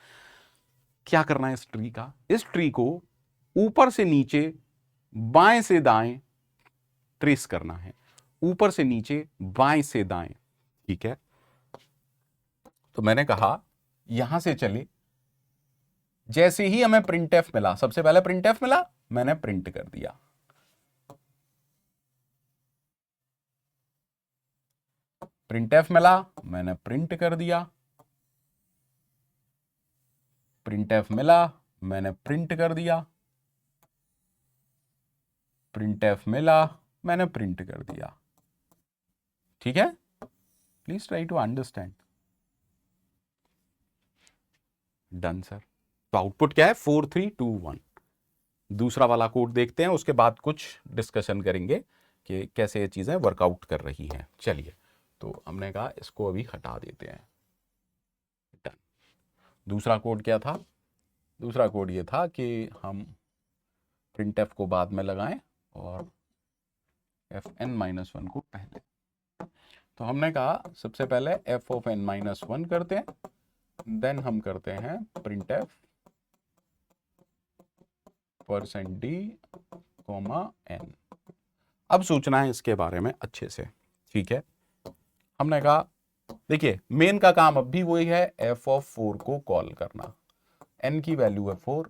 क्या करना है इस ट्री का, इस ट्री को ऊपर से नीचे बाएं से दाएं ट्रेस करना है, ऊपर से नीचे बाएं से दाएं। ठीक है, तो मैंने कहा यहां से चले, जैसे ही हमें प्रिंटएफ मिला, सबसे पहले प्रिंटएफ मिला, मैंने प्रिंट कर दिया। प्रिंटएफ मिला, मैंने प्रिंट कर दिया। प्रिंटएफ मिला, मैंने प्रिंट कर दिया। प्रिंटएफ मिला, मैंने प्रिंट कर दिया। ठीक है, please try to understand. Done sir. तो आउटपुट क्या है, 4 3 2 1। दूसरा वाला कोड देखते हैं, उसके बाद कुछ डिस्कशन करेंगे कि कैसे ये चीजें वर्कआउट कर रही हैं। चलिए, तो हमने कहा इसको अभी हटा देते हैं। डन। दूसरा कोड क्या था, दूसरा कोड ये था कि हम printf को बाद में लगाएं और fn-1 को पहले। तो हमने कहा सबसे पहले f of n-1 करते हैं, देन हम करते हैं printf %d, n। अब सोचना है इसके बारे में अच्छे से, ठीक है। हमने कहा देखिए मेन का काम अब भी वही है, f of 4 को कॉल करना, n की वैल्यू है 4।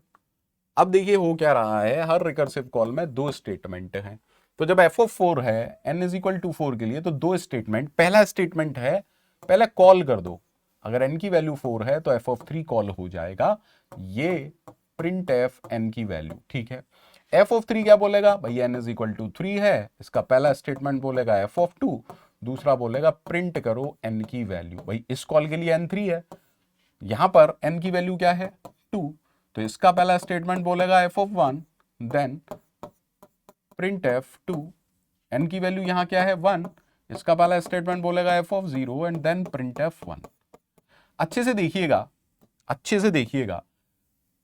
अब देखिए हो क्या रहा है, हर रिकर्सिव कॉल में दो स्टेटमेंट हैं। तो जब f of 4 है n इज इक्वल टू 4 के लिए, तो दो स्टेटमेंट, पहला स्टेटमेंट है पहले कॉल कर दो, अगर n की वैल्यू 4 है तो f of 3 कॉल हो जाएगा, ये प्रिंट f n की वैल्यू, ठीक है। f of 3 क्या बोलेगा भाई, n इज इक्वल टू 3 है, इसका पहला स्टेटमेंट बोलेगा f of 2, दूसरा बोलेगा प्रिंट करो n की वैल्यू। भाई इस कॉल के लिए n 3 है, यहां पर n की वैल्यू क्या है 2, तो इसका पहला स्टेटमेंट बोलेगा f of 1, then print f2, n की वैल्यू यहां क्या है 1, इसका पहला स्टेटमेंट बोलेगा f of 0 and then print f1। अच्छे से देखिएगा, अच्छे से देखिएगा,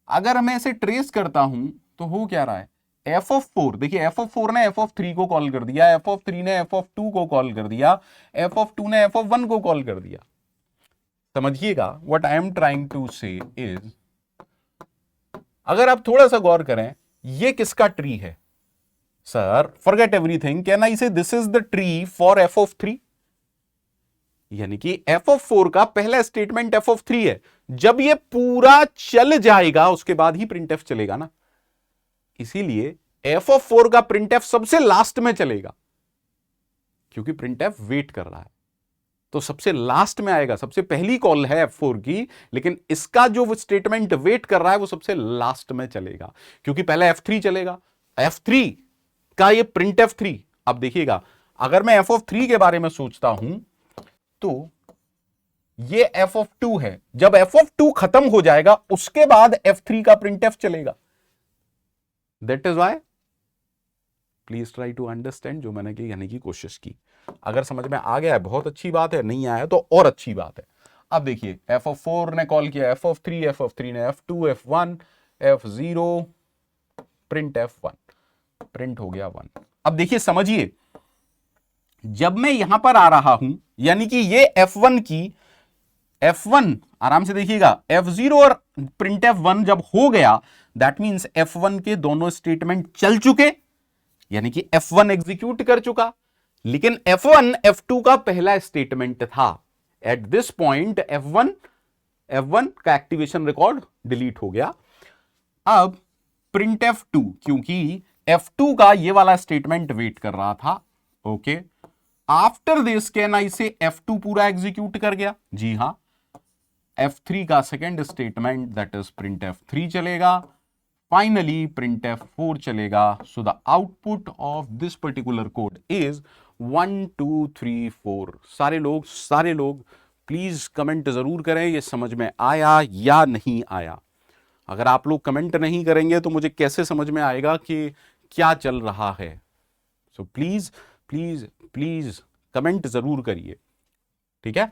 अगर मैं इसे ट्रेस करता हूं तो हो क्या रहा है, f of 4, देखिए f of 4 ने f of 3 को कॉल कर दिया, f of 3 ने f of 2 को कॉल कर दिया, f of 2 ने f of 1 को कॉल कर दिया। समझिएगा what I am trying to say is, अगर आप थोड़ा सा गौर करें, ये किसका ट्री है sir, forget everything, can I say this is the tree for f of 3, यानी कि f of 4 का पहला स्टेटमेंट f of 3 है, जब ये पूरा चल जाएगा उसके बाद ही printf चलेगा ना, इसीलिए f of 4 का printf सबसे लास्ट में चलेगा, क्योंकि printf वेट कर रहा है, तो सबसे लास्ट में आएगा, सबसे पहली कॉल है f4 की, लेकिन इसका जो स्टेटमेंट वेट कर रहा है वो सबसे लास्ट में चलेगा, क्योंकि पहले f3 चलेगा, f3 का ये printf 3। अब देखिएगा अगर मैं f of 3 के बारे में सोचता हूं तो ये f of 2 है, जब f of 2 खत्म हो जाएगा उसके बाद f3 का printf चलेगा। That is why please try to understand, जो मैंने कहने की कोशिश की। अगर समझ में आ गया है बहुत अच्छी बात है, नहीं आया तो और अच्छी बात है। अब देखिए f of 4 ने कॉल किया f of 3, f of 3 ने f2, f1, f0, print f1, print हो गया 1। अब देखिए समझिए, जब मैं यहां पर आ रहा हूं, यानी कि ये f1 की f1, आराम से देखिएगा, f0 और प्रिंट f1 जब हो गया, दैट मींस f1 के दोनों स्टेटमेंट चल चुके, यानी कि f1 एग्जीक्यूट कर चुका, लेकिन f1 f2 का पहला स्टेटमेंट था। एट दिस पॉइंट f1 का एक्टिवेशन रिकॉर्ड डिलीट हो गया। अब प्रिंट f2, क्योंकि f2 का ये वाला स्टेटमेंट वेट कर रहा था, okay, after this can I से f2 पूरा एग्जीक्यूट कर गया, जी हां, f3 का second statement that is print f3 चलेगा, फाइनली प्रिंट f4 चलेगा। So the output of this particular code is 1 2 3 4। सारे लोग प्लीज कमेंट जरूर करें ये समझ में आया या नहीं आया। अगर आप लोग कमेंट नहीं करेंगे तो मुझे कैसे समझ में आएगा कि क्या चल रहा है। So please please please comment जरूर करिए, ठीक है।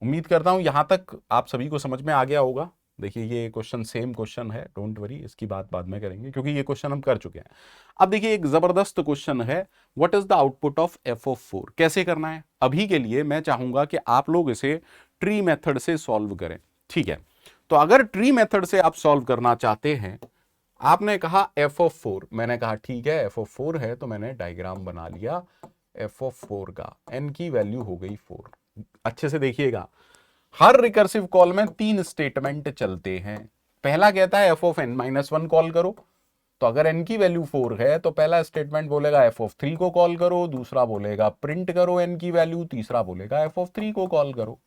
उम्मीद करता हूं यहां तक आप सभी को समझ में आ गया होगा। देखिए ये क्वेश्चन सेम क्वेश्चन है, डोंट वरी, इसकी बात बाद में करेंगे क्योंकि ये क्वेश्चन हम कर चुके हैं। अब देखिए एक जबरदस्त क्वेश्चन है, what is the output of f of 4, कैसे करना है। अभी के लिए मैं चाहूंगा कि आप लोग इसे ट्री मेथड से सॉल्व करें, ठीक है। तो अगर ट्री मेथड से आप सॉल्व करना चाहते हैं, आपने कहा f of 4, मैंने कहा ठीक है f of 4 है, तो मैंने डायग्राम बना लिया f of 4 का, n की वैल्यू हो गई 4। अच्छे से देखिएगा, हर रिकर्सिव कॉल में 3 स्टेटमेंट चलते हैं। पहला कहता है f of n-1 कॉल करो, तो अगर n की वैल्यू 4 है तो पहला स्टेटमेंट बोलेगा f of 3 को कॉल करो, दूसरा बोलेगा प्रिंट करो n की वैल्यू, तीसरा बोलेगा f of 3 को कॉल करो।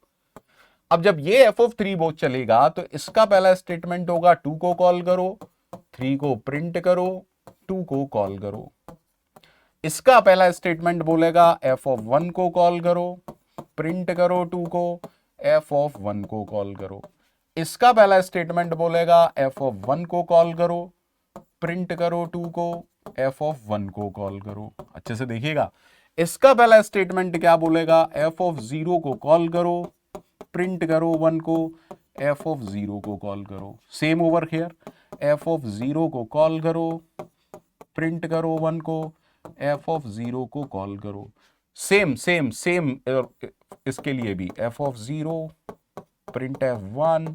अब जब ये f of 3 वो चलेगा तो इसका पहला स्टेटमेंट होगा 2 को कॉल करो, 3 को प्रिंट करो, 2 को कॉल करो। इसका पहला स्टेटमेंट बोलेगा f of 1 को कॉल करो, प्रिंट करो 2 को, f of 1 को कॉल करो। इसका पहला स्टेटमेंट बोलेगा f of 1 को कॉल करो, प्रिंट करो 2 को, f of 1 को कॉल करो। अच्छे से देखिएगा, इसका पहला स्टेटमेंट क्या बोलेगा, f of 0 को कॉल करो, प्रिंट करो 1 को, एफ ऑफ 0 को कॉल करो, same over here, F of 0 को कॉल करो, प्रिंट करो 1 को, एफ ऑफ 0 को कॉल करो, सेम सेम सेम इसके लिए भी F of 0 print F 1,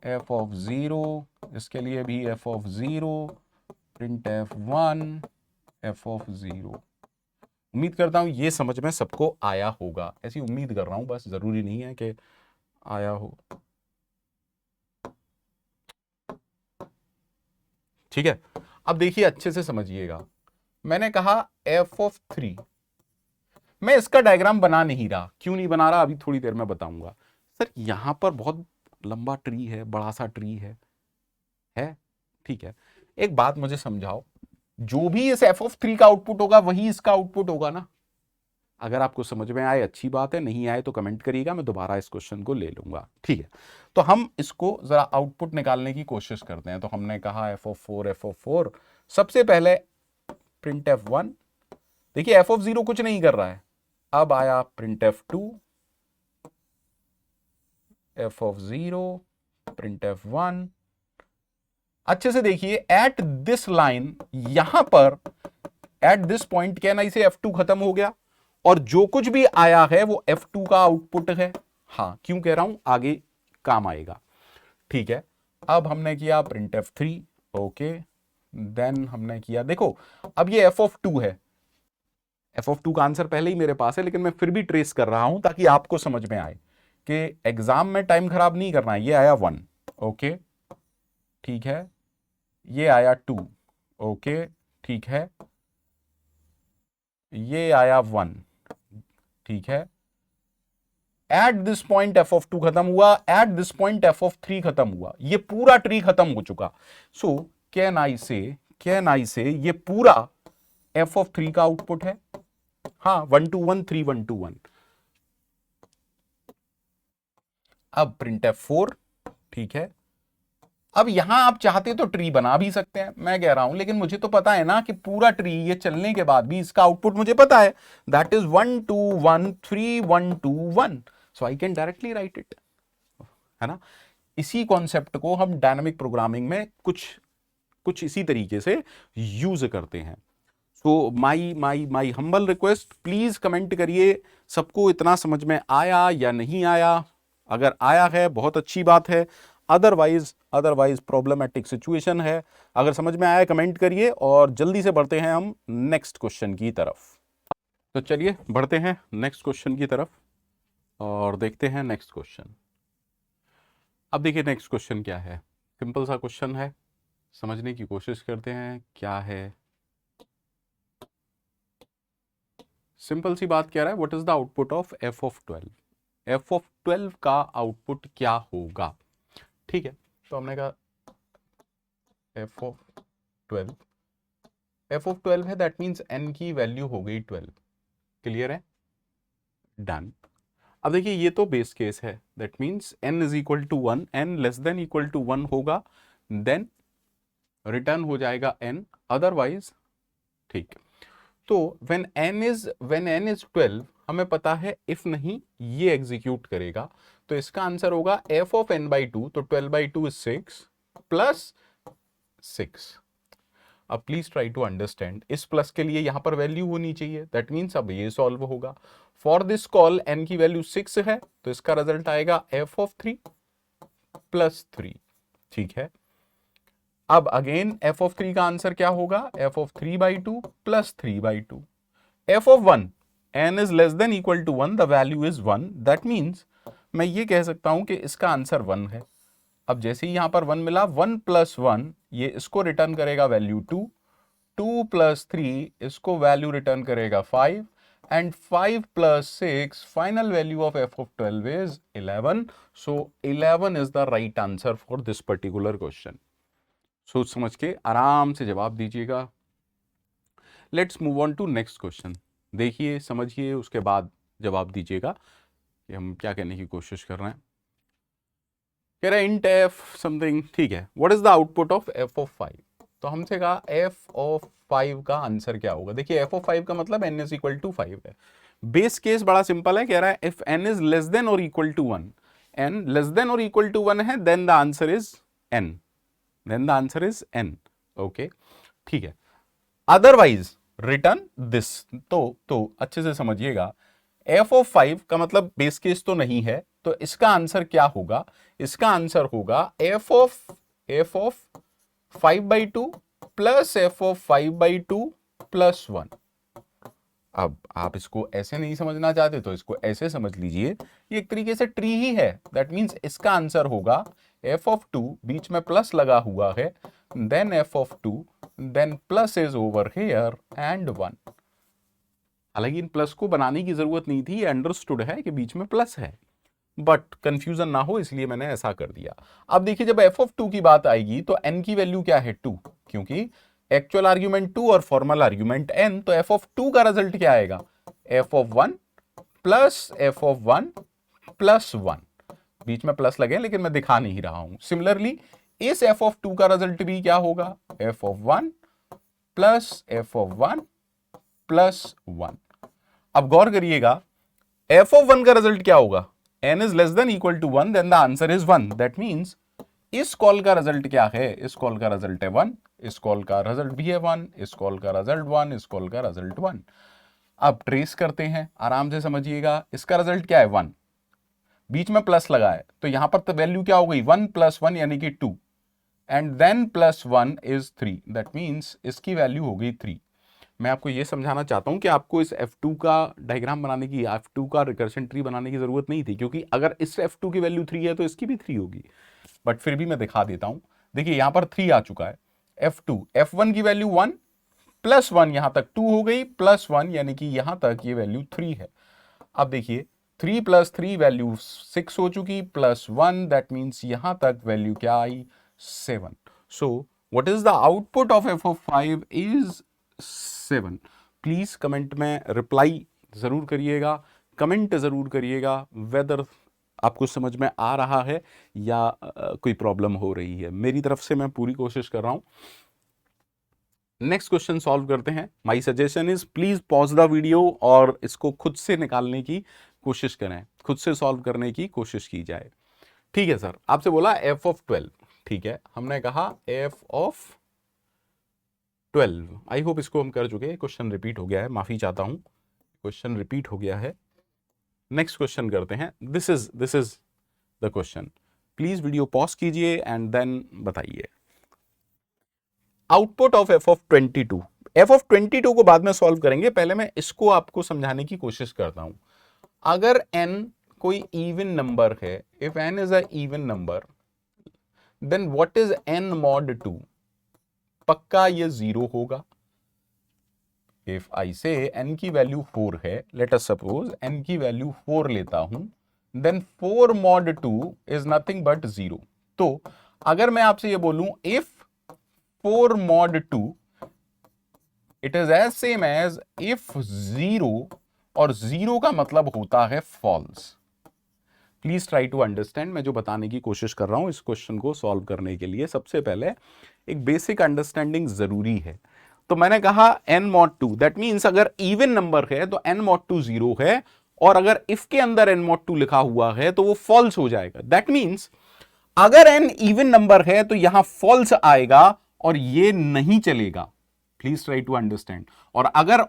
F of 0 इसके लिए भी F of 0 print F 1, F of 0। उम्मीद करता हूं ये समझ में सबको आया होगा, ऐसी उम्मीद कर रहा हूं, बस जरूरी नहीं है कि आया हो। ठीक है, अब देखिए अच्छे से समझिएगा, मैंने कहा एफ ऑफ 3, मैं इसका डायग्राम बना नहीं रहा, क्यों नहीं बना रहा अभी थोड़ी देर में बताऊंगा। सर यहां पर बहुत लंबा ट्री है, बड़ा सा ट्री है ठीक है, एक बात मुझे समझाओ, जो भी इस एफ ऑफ 3 का आउटपुट होगा वही इसका आउटपुट होगा ना। अगर आपको समझ में आए अच्छी बात है, नहीं आए तो कमेंट करिएगा, मैं दोबारा इस क्वेश्चन को ले लूंगा। ठीक है, तो हम इसको जरा आउटपुट निकालने की कोशिश करते हैं। तो हमने कहा एफ ऑफ 4, सबसे पहले प्रिंट एफ 1, देखिए एफ ऑफ 0 कुछ नहीं कर रहा है, अब आया print F 2, F of 0 print F 1। अच्छे से देखिए, एट दिस लाइन, यहां पर एट दिस पॉइंट क्या ना, इसे F2 खत्म हो गया और जो कुछ भी आया है वो F2 का आउटपुट है। हाँ, क्यों कह रहा हूं, आगे काम आएगा। ठीक है, अब हमने किया प्रिंट F3, ओके, देन हमने किया, देखो अब ये F ऑफ 2 है, F ऑफ 2 का आंसर पहले ही मेरे पास है, लेकिन मैं फिर भी ट्रेस कर रहा हूं ताकि आपको समझ में आए कि एग्जाम में टाइम खराब नहीं करना है। ये आया 1, ओके ठीक है, ये आया 2, ओके ठीक है, ये आया 1, ठीक है, eight this point F of 2 खत्म हुआ, eight this point F of 3 खत्म हुआ, ये पूरा ट्री खत्म हो चुका। सो कैन आई से ये पूरा एफ ऑफ 3 का आउटपुट है। हाँ, 1 2 1 3 1 2 1। अब प्रिंट एफ 4, ठीक है, अब यहां आप चाहते तो ट्री बना भी सकते हैं, मैं कह रहा हूं, लेकिन मुझे तो पता है ना कि पूरा ट्री ये चलने के बाद भी इसका आउटपुट मुझे पता है, that is 1 2 1 3 1 2 1, so I can directly right it, है ना। इसी कॉन्सेप्ट को हम डायनामिक प्रोग्रामिंग में कुछ इसी तरीके से यूज करते हैं। So my humble request, please comment करिए सबको इतना समझ में आया या नहीं आया। अगर आया है बहुत अच्छी बात है, अदरवाइज प्रॉब्लमेटिक सिचुएशन है। अगर समझ में आया कमेंट करिए और जल्दी से बढ़ते हैं हम नेक्स्ट क्वेश्चन की तरफ। तो चलिए बढ़ते हैं नेक्स्ट क्वेश्चन की तरफ और देखते हैं नेक्स्ट क्वेश्चन। अब देखिए नेक्स्ट क्वेश्चन क्या है, सिंपल सा क्वेश्चन है, समझने की कोशिश करते हैं क्या है। सिंपल सी बात कह रहा है, what is the output of F of 12, F of 12 का आउटपुट क्या होगा। ठीक है, तो हमने कहा एफ ऑफ 12 है, दैट मीन्स n की वैल्यू हो गई 12, क्लियर है, डन। अब देखिए ये तो बेस केस है, that means n is equal to 1, n less than equal to 1 होगा, देन रिटर्न हो जाएगा n, अदरवाइज ठीक। तो when n is 12, हमें पता है इफ नहीं ये एग्जीक्यूट करेगा, तो इसका आंसर होगा f ऑफ n बाई 2, तो 12 बाई 2 इज 6 प्लस 6। अब प्लीज ट्राई टू अंडरस्टैंड, इस प्लस के लिए यहां पर वैल्यू होनी चाहिए, दैट मीन्स अब ये सॉल्व होगा। फॉर दिस कॉल n की वैल्यू 6 है, तो इसका रिजल्ट आएगा f ऑफ 3 प्लस 3, ठीक है। अब अगेन f ऑफ 3 का आंसर क्या होगा, f of 3 by 2 plus 3 by 2, f of 1, n is less than equal to 1, the value is 1, that means मैं ये कह सकता हूं कि इसका आंसर 1 है। अब जैसे ही यहां पर 1 मिला, 1 प्लस 1 ये इसको रिटर्न करेगा वैल्यू 2, 2 प्लस 3 इसको वैल्यू रिटर्न करेगा 5, and 5 plus 6 final value of f of 12 is 11, so 11 is the right answer for this particular question. सोच समझ के आराम से जवाब दीजिएगा। Let's move on to next question, देखिए समझिए, उसके बाद जवाब दीजिएगा कि हम क्या कहने की कोशिश कर रहे हैं। कह रहा है इंट एफ समथिंग, ठीक है, what is the output of F of 5, तो हमसे कहा एफ ऑफ 5 का आंसर क्या होगा। देखिए एफ ऑफ 5 का मतलब n इज इक्वल टू 5 है। बेस केस बड़ा सिंपल है, कह रहा है if n is less than और equal to 1, n less than और इक्वल टू 1 है, then the answer is n, then the answer is n। Okay, ठीक है। Otherwise return this. तो अच्छे से समझिएगा, f ऑफ 5 का मतलब बेस केस तो नहीं है, तो इसका आंसर क्या होगा? इसका आंसर होगा f of 5/2 plus f of 5/2 plus 1। अब आप इसको ऐसे नहीं समझना चाहते तो इसको ऐसे समझ लीजिए, ये एक तरीके से ट्री ही है। दैट मीन्स इसका आंसर होगा f ऑफ 2, बीच में प्लस लगा हुआ है, then f of 2, then plus is over here and 1। हालांकि इन प्लस को बनाने की जरूरत नहीं थी, ये अंडरस्टूड है कि बीच में प्लस है, बट कंफ्यूजन ना हो इसलिए मैंने ऐसा कर दिया। अब देखिए, जब f ऑफ 2 की बात आएगी तो n की वैल्यू क्या है? 2, क्योंकि एक्चुअल आर्ग्यूमेंट 2 और फॉर्मल आर्ग्यूमेंट n, तो f ऑफ 2 का रिजल्ट क्या आएगा? f of 1 plus f of 1 plus 1। बीच में प्लस लगे लेकिन मैं दिखा नहीं रहा हूं। सिमिलरली इस f ऑफ 2 का रिजल्ट भी क्या होगा? f of 1 plus f of 1 plus 1। अब गौर करिएगा, f ऑफ 1 का रिजल्ट क्या होगा? n is less than equal to 1, then the answer is 1। That means इस कॉल का रिजल्ट क्या है? इस कॉल का रिजल्ट है 1, इस कॉल का रिजल्ट भी है 1, इस कॉल का रिजल्ट 1, इस कॉल का रिजल्ट 1। अब ट्रेस करते हैं, आराम से समझिएगा। इसका रिजल्ट क्या है? 1, बीच में प्लस लगा है, तो यहां पर तो वैल्यू क्या हो गई? 1 प्लस 1 यानी कि 2, and then plus 1 is 3। That means इसकी वैल्यू हो गई 3। मैं आपको यह समझाना चाहता हूं कि आपको इस F2 का डायग्राम बनाने की, F2 का रिकर्शन ट्री बनाने की जरूरत नहीं थी, क्योंकि अगर इस F2 की वैल्यू 3 है तो इसकी भी 3 होगी। बट फिर भी मैं दिखा देता हूं। देखिए यहां पर 3 आ चुका है। F2, F1 की वैल्यू 1 प्लस 1, यहां तक 2 हो गई, प्लस 1 यानी कि यहां तक ये वैल्यू 3 है। अब देखिए 3 प्लस 3 वैल्यू 6 हो चुकी, प्लस 1, दैट मीन्स यहां तक वैल्यू क्या आई? 7। सो what is the output of f of 5 is 7। Please comment में रिप्लाई जरूर करिएगा, कमेंट जरूर करिएगा वेदर आपको समझ में आ रहा है या कोई प्रॉब्लम हो रही है। मेरी तरफ से मैं पूरी कोशिश कर रहा हूं। नेक्स्ट क्वेश्चन सॉल्व करते हैं। My suggestion is please pause the video और इसको खुद से निकालने की कोशिश करें, खुद से सॉल्व करने की कोशिश की जाए। ठीक है सर, आपसे बोला f ऑफ 12, ठीक है, हमने कहा f ऑफ 12। आई होप इसको हम कर चुके हैं। क्वेश्चन रिपीट हो गया है, माफी चाहता हूं, क्वेश्चन रिपीट हो गया है। नेक्स्ट क्वेश्चन करते हैं। This is the question. Please video pause कीजिए एंड देन बताइए। Output of f of 22। f of 22 को बाद में सॉल्व करेंगे, पहले मैं इसको आपको समझाने की कोशिश करता हूं। अगर n कोई इवन नंबर है, if n is a even number, then what is n mod 2? पक्का ये 0 होगा। इफ आई से n की वैल्यू 4 है, लेट अस सपोज n की वैल्यू 4 लेता हूं, then 4 mod 2 is nothing but 0। तो अगर मैं आपसे ये बोलूं if 4 mod 2, it is as same as if 0, और 0 का मतलब होता है false. Please try to understand. मैं जो बताने की कोशिश कर रहा हूं इस क्वेश्चन को सॉल्व करने के लिए, सबसे पहले एक बेसिक अंडरस्टैंडिंग जरूरी है। तो मैंने कहा n mod 2, दैट मीन्स अगर इवन नंबर है तो n mod 2 0 है, और अगर इफ के अंदर n mod 2 लिखा हुआ है तो वो फॉल्स हो जाएगा। दैट मीन्स अगर n इवन नंबर है तो यहां फॉल्स आएगा और ये नहीं चलेगा। Please try to understand. और अगर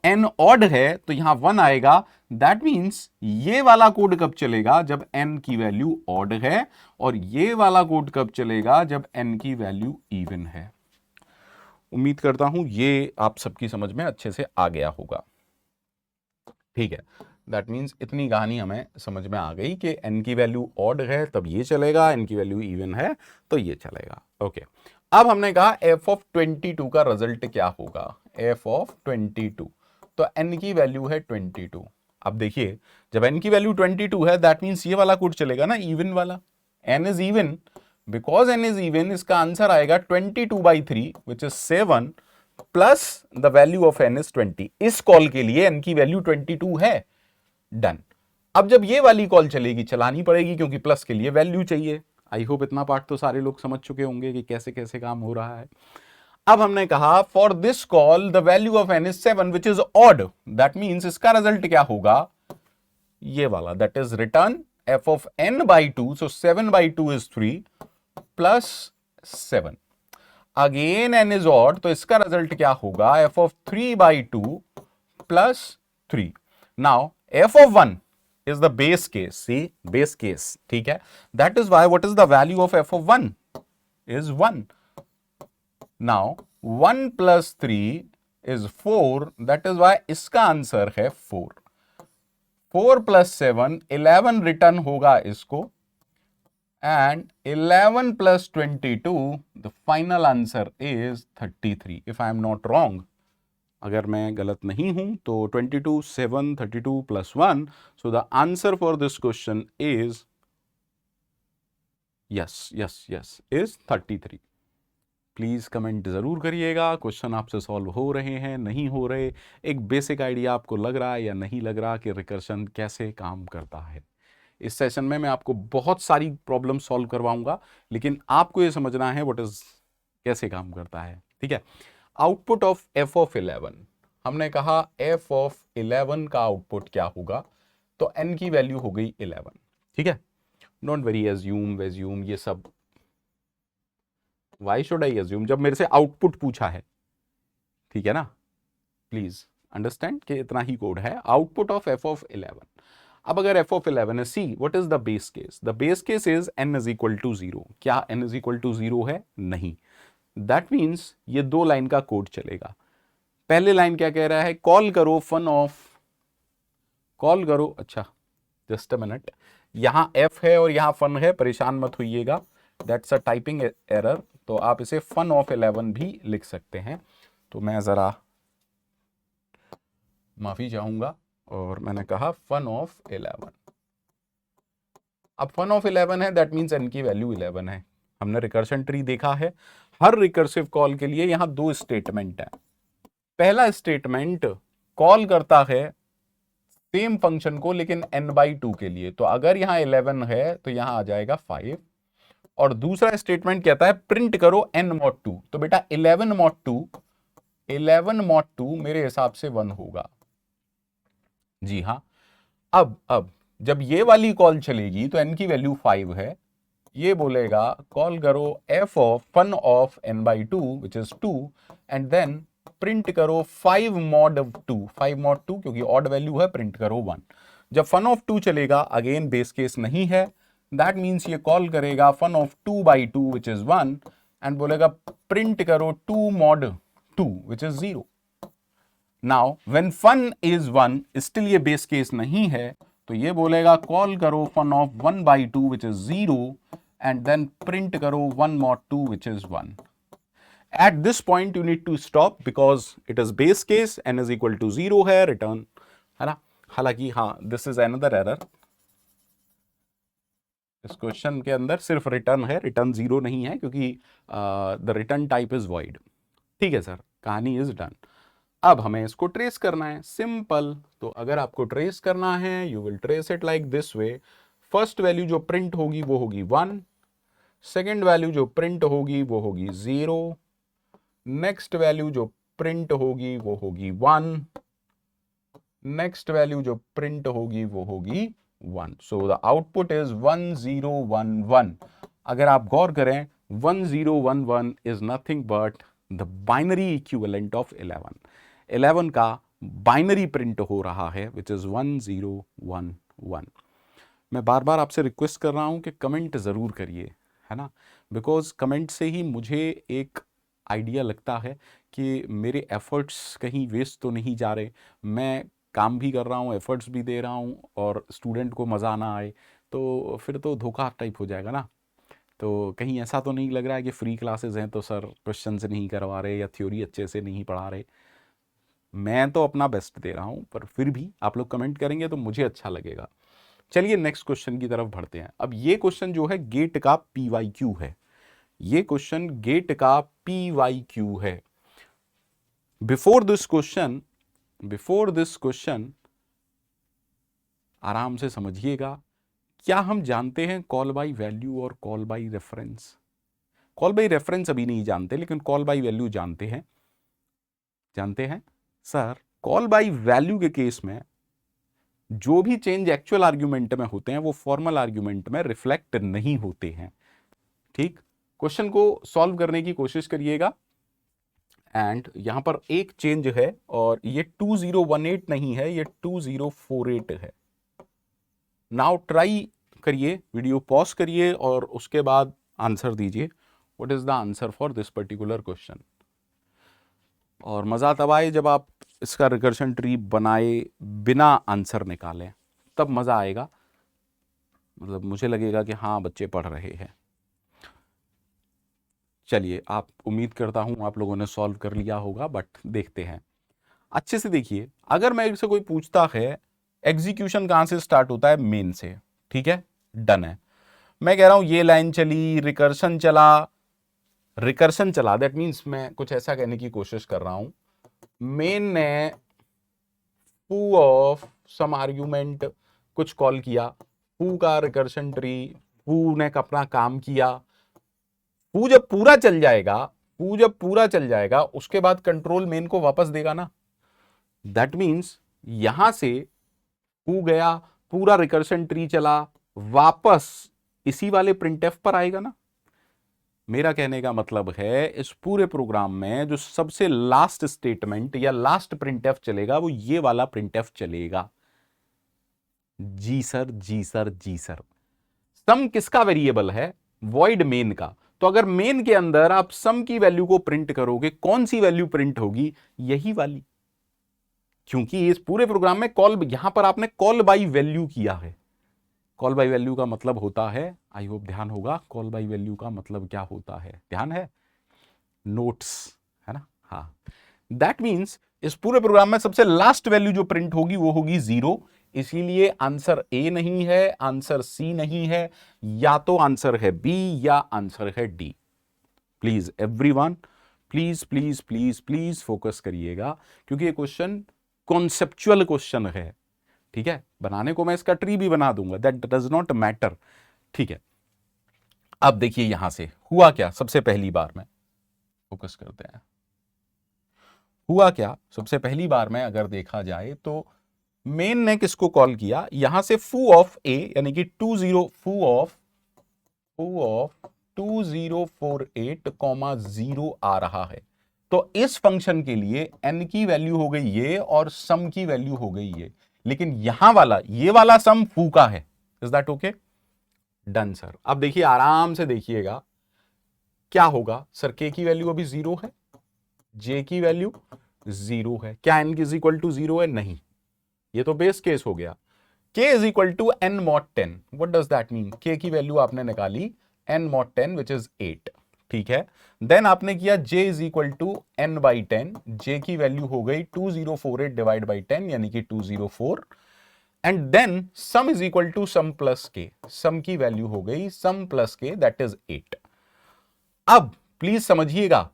n ऑड है तो यहां 1 आएगा। दैट मीन्स ये वाला कोड कब चलेगा? जब n की वैल्यू ऑड है, और ये वाला कोड कब चलेगा? जब n की वैल्यू इवन है। उम्मीद करता हूं ये आप सबकी समझ में अच्छे से आ गया होगा। ठीक है, दैट मीन्स इतनी कहानी हमें समझ में आ गई कि n की वैल्यू ऑड है तब ये चलेगा, n की वैल्यू इवन है तो ये चलेगा। ओके, अब हमने कहा f ऑफ 22 का रिजल्ट क्या होगा? f ऑफ 22, तो n की वैल्यू है 22। अब देखिए जब n की वैल्यू 22 है, दैट मीन्स ये वाला कोड चलेगा ना, इवन वाला। n is even, because n is even, इसका आंसर आएगा 22/3 which is 7 plus the value of n is 20। इस कॉल के लिए n की वैल्यू 22 है। डन। अब जब ये वाली कॉल चलेगी, चलानी पड़ेगी क्योंकि प्लस के लिए वैल्यू चाहिए। आई होप इतना पार्ट तो सारे लोग समझ चुके होंगे कि कैसे कैसे काम हो रहा है। अब हमने कहा for this call the value of n is 7 which is odd. That means इसका रिजल्ट क्या होगा? ये वाला, that is return f of n by 2, so 7 by 2 is 3 plus 7. Again n is odd, तो इसका रिजल्ट क्या होगा, f of 3 by 2 plus 3. Now f of 1 is the base case. See, base case, ठीक है. That is why what is the value of f of 1 is 1. Now 1 plus 3 is 4. That is why इसका आंसर है 4. 4 plus 7, 11 रिटर्न होगा इसको, and 11 plus 22, the final answer is 33. If I am not wrong, अगर मैं गलत नहीं हूं तो 22, 7, 32 plus 1. So the answer for this question is yes, is 33. Please comment ज़रूर करिएगा. क्वेश्चन आपसे सॉल्व हो रहे हैं, नहीं हो रहे, एक बेसिक आइडिया आपको लग रहा है या नहीं लग रहा कि रिकर्शन कैसे काम करता है. इस सेशन में मैं आपको बहुत सारी प्रॉब्लम सॉल्व करवाऊंगा, लेकिन आपको ये समझना है व्हाट इज कैसे काम करता है. ठीक है. आउटपुट ऑफ f ऑफ 11, हमने कहा f ऑफ 11 का आउटपुट क्या होगा, तो n की वैल्यू हो गई 11. ठीक है. डोंट वेरी एज्यूम ये सब. वाई शुड आई एज्यूम जब मेरे से आउटपुट पूछा है. ठीक है ना. प्लीज अंडरस्टैंड कि इतना ही कोड है. Output of f of 11. अब अगर f ऑफ 11 है, see what is the base case. The base case is n is equal to 0. क्या n इज इक्वल टू 0 है? नहीं. दैट मीन्स ये दो लाइन का कोड चलेगा. पहले लाइन क्या कह रहा है, कॉल करो फन ऑफ, कॉल करो, अच्छा जस्ट अ मिनट, यहां f है और यहां फन है, परेशान मत होइएगा, दैट्स अ टाइपिंग एरर. तो आप इसे फन ऑफ 11 भी लिख सकते हैं. तो मैं जरा माफी चाहूंगा, और मैंने कहा फन ऑफ 11. अब फन ऑफ 11 है, दैट मीन्स n की वैल्यू 11 है. हमने रिकर्शन ट्री देखा है. हर रिकर्सिव कॉल के लिए यहां दो स्टेटमेंट है. पहला स्टेटमेंट कॉल करता है सेम फंक्शन को लेकिन n/2 के लिए. तो अगर यहां 11 है तो यहां आ जाएगा 5. और दूसरा स्टेटमेंट कहता है प्रिंट करो n mod 2. तो बेटा 11 mod 2 मेरे हिसाब से 1 होगा. जी हाँ. अब जब ये वाली कॉल चलेगी तो n की वैल्यू 5 है. ये बोलेगा कॉल करो f of fun of n/2 which is 2 and then print करो 5 mod 2. 5 mod 2 क्योंकि ऑड वैल्यू है, प्रिंट करो 1. जब फन ऑफ 2 चलेगा, अगेन बेस केस नहीं है, दैट मीन्स ये कॉल करेगा fun of 2/2 which is 1 and बोलेगा प्रिंट करो 2 mod 2 which is 0. Now when fun is 1, still ये बेस केस नहीं है, तो ये बोलेगा कॉल करो fun of 1/2 which is 0 and then print करो 1 mod 2 which is 1. At this point you need to stop because it is base case, n is equal to 0 है, रिटर्न है ना. हालांकि हाँ, दिस इज अनदर एरर. इस क्वेश्चन के अंदर सिर्फ रिटर्न है, रिटर्न 0 नहीं है क्योंकि the return type is void. ठीक है सर, कहानी इज डन. अब हमें इसको ट्रेस करना है. सिंपल. तो अगर आपको ट्रेस करना है, you will trace it like this way. First value जो प्रिंट होगी वो होगी 1. सेकेंड वैल्यू जो प्रिंट होगी वो होगी 0. नेक्स्ट वैल्यू जो प्रिंट होगी वो होगी 1. नेक्स्ट वैल्यू जो प्रिंट होगी वो होगी 1. So the output is 1 0 1 1. अगर आप गौर करें, 1 0 1 1 is nothing but the binary equivalent of 11. 11 का बाइनरी प्रिंट हो रहा है विच इज 1 0 1 1. मैं बार बार आपसे रिक्वेस्ट कर रहा हूं कि कमेंट ज़रूर करिए, है ना, बिकॉज कमेंट से ही मुझे एक आइडिया लगता है कि मेरे एफर्ट्स कहीं वेस्ट तो नहीं जा रहे. मैं काम भी कर रहा हूँ, एफर्ट्स भी दे रहा हूँ, और स्टूडेंट को मज़ा ना आए तो फिर तो धोखा टाइप हो जाएगा ना. तो कहीं ऐसा तो नहीं लग रहा है कि फ्री क्लासेस हैं तो सर क्वेश्चन से नहीं करवा रहे या थ्योरी अच्छे से नहीं पढ़ा रहे. मैं तो अपना बेस्ट दे रहा हूँ, पर फिर भी आप लोग कमेंट करेंगे तो मुझे अच्छा लगेगा. चलिए नेक्स्ट क्वेश्चन की तरफ बढ़ते हैं. अब ये क्वेश्चन जो है गेट का PYQ है. ये क्वेश्चन गेट का PYQ है. बिफोर दिस क्वेश्चन आराम से समझिएगा. क्या हम जानते हैं कॉल बाय वैल्यू और call by reference? Call by reference अभी नहीं जानते, लेकिन कॉल बाय वैल्यू जानते हैं. सर कॉल बाय वैल्यू के केस में जो भी चेंज एक्चुअल आर्ग्यूमेंट में होते हैं वो फॉर्मल आर्ग्यूमेंट में रिफ्लेक्ट नहीं होते हैं। ठीक, क्वेश्चन को सॉल्व करने की कोशिश करिएगा। एंड यहां पर एक चेंज है और ये 2018 नहीं है, ये 2048 है। नाउ ट्राई करिए, वीडियो पॉज करिए और उसके बाद आंसर दीजिए। What is the answer for this particular question. और मजा तब आए जब आप इसका रिकर्शन ट्री बनाए बिना आंसर निकालें, तब मजा आएगा। मतलब मुझे लगेगा कि हाँ बच्चे पढ़ रहे हैं। चलिए, आप उम्मीद करता हूं आप लोगों ने सॉल्व कर लिया होगा, बट देखते हैं। अच्छे से देखिए, अगर मेरे से कोई पूछता है एग्जीक्यूशन कहां से स्टार्ट होता है, मेन से, ठीक है, डन है। मैं कह रहा हूं ये लाइन चली, रिकर्शन चला, रिकर्शन चला, दैट मीन्स मैं कुछ ऐसा कहने की कोशिश कर रहा हूं, मेन ने फू ऑफ सम आर्ग्यूमेंट कुछ कॉल किया, फू का रिकर्शन ट्री, फू ने अपना काम किया। फू जब पूरा चल जाएगा, फू जब पूरा चल जाएगा उसके बाद कंट्रोल मेन को वापस देगा ना। दैट मीन्स यहां से फू गया, पूरा रिकर्शन ट्री चला, वापस इसी वाले प्रिंटएफ पर आएगा ना। मेरा कहने का मतलब है इस पूरे प्रोग्राम में जो सबसे लास्ट स्टेटमेंट या लास्ट प्रिंटएफ चलेगा वो ये वाला प्रिंटएफ चलेगा। जी सर, जी सर, जी सर। सम किसका वेरिएबल है, वॉइड मेन का। तो अगर मेन के अंदर आप सम की वैल्यू को प्रिंट करोगे, कौन सी वैल्यू प्रिंट होगी, यही वाली। क्योंकि इस पूरे प्रोग्राम में कॉल, यहां पर आपने कॉल बाई वैल्यू किया है। कॉल बाई वैल्यू का मतलब होता है, आई होप ध्यान होगा, कॉल बाई वैल्यू का मतलब क्या होता है, ध्यान है, नोट्स, है ना। हाँ, दैट मीन्स इस पूरे प्रोग्राम में सबसे लास्ट वैल्यू जो प्रिंट होगी वो होगी 0। इसीलिए आंसर ए नहीं है, आंसर सी नहीं है, या तो आंसर है बी या आंसर है D. Please everyone, please please please please focus करिएगा, क्योंकि ये क्वेश्चन कॉन्सेप्चुअल क्वेश्चन है। ठीक है, बनाने को मैं इसका ट्री भी बना दूंगा, दैट डज नॉट मैटर। ठीक है, अब देखिए यहां से हुआ क्या। सबसे पहली बार में फोकस करते हैं, हुआ क्या सबसे पहली बार में अगर देखा जाए तो मेन ने किसको कॉल किया, यहां से फू ऑफ ए यानी कि फू ऑफ 2048 कॉमा 0 आ रहा है। तो इस फंक्शन के लिए n की वैल्यू हो गई ये और सम की वैल्यू हो गई ये, लेकिन यहां वाला ये वाला सम फू का है। Is that okay, done sir. अब देखिए आराम से देखिएगा क्या होगा। सर के की वैल्यू अभी 0 है, जे की वैल्यू 0 है, क्या n इज इक्वल टू 0 है, नहीं, ये तो बेस केस हो गया। k is equal to n mod 10, what does that mean, k की वैल्यू आपने निकाली n mod 10 विच इज 8, ठीक है। देन आपने किया j is equal to n by 10, j की वैल्यू हो गई 2048 डिवाइड बाई 10 यानी कि 204, and then sum is equal to sum plus k, sum की वैल्यू हो गई sum plus k that is 8। अब प्लीज समझिएगा,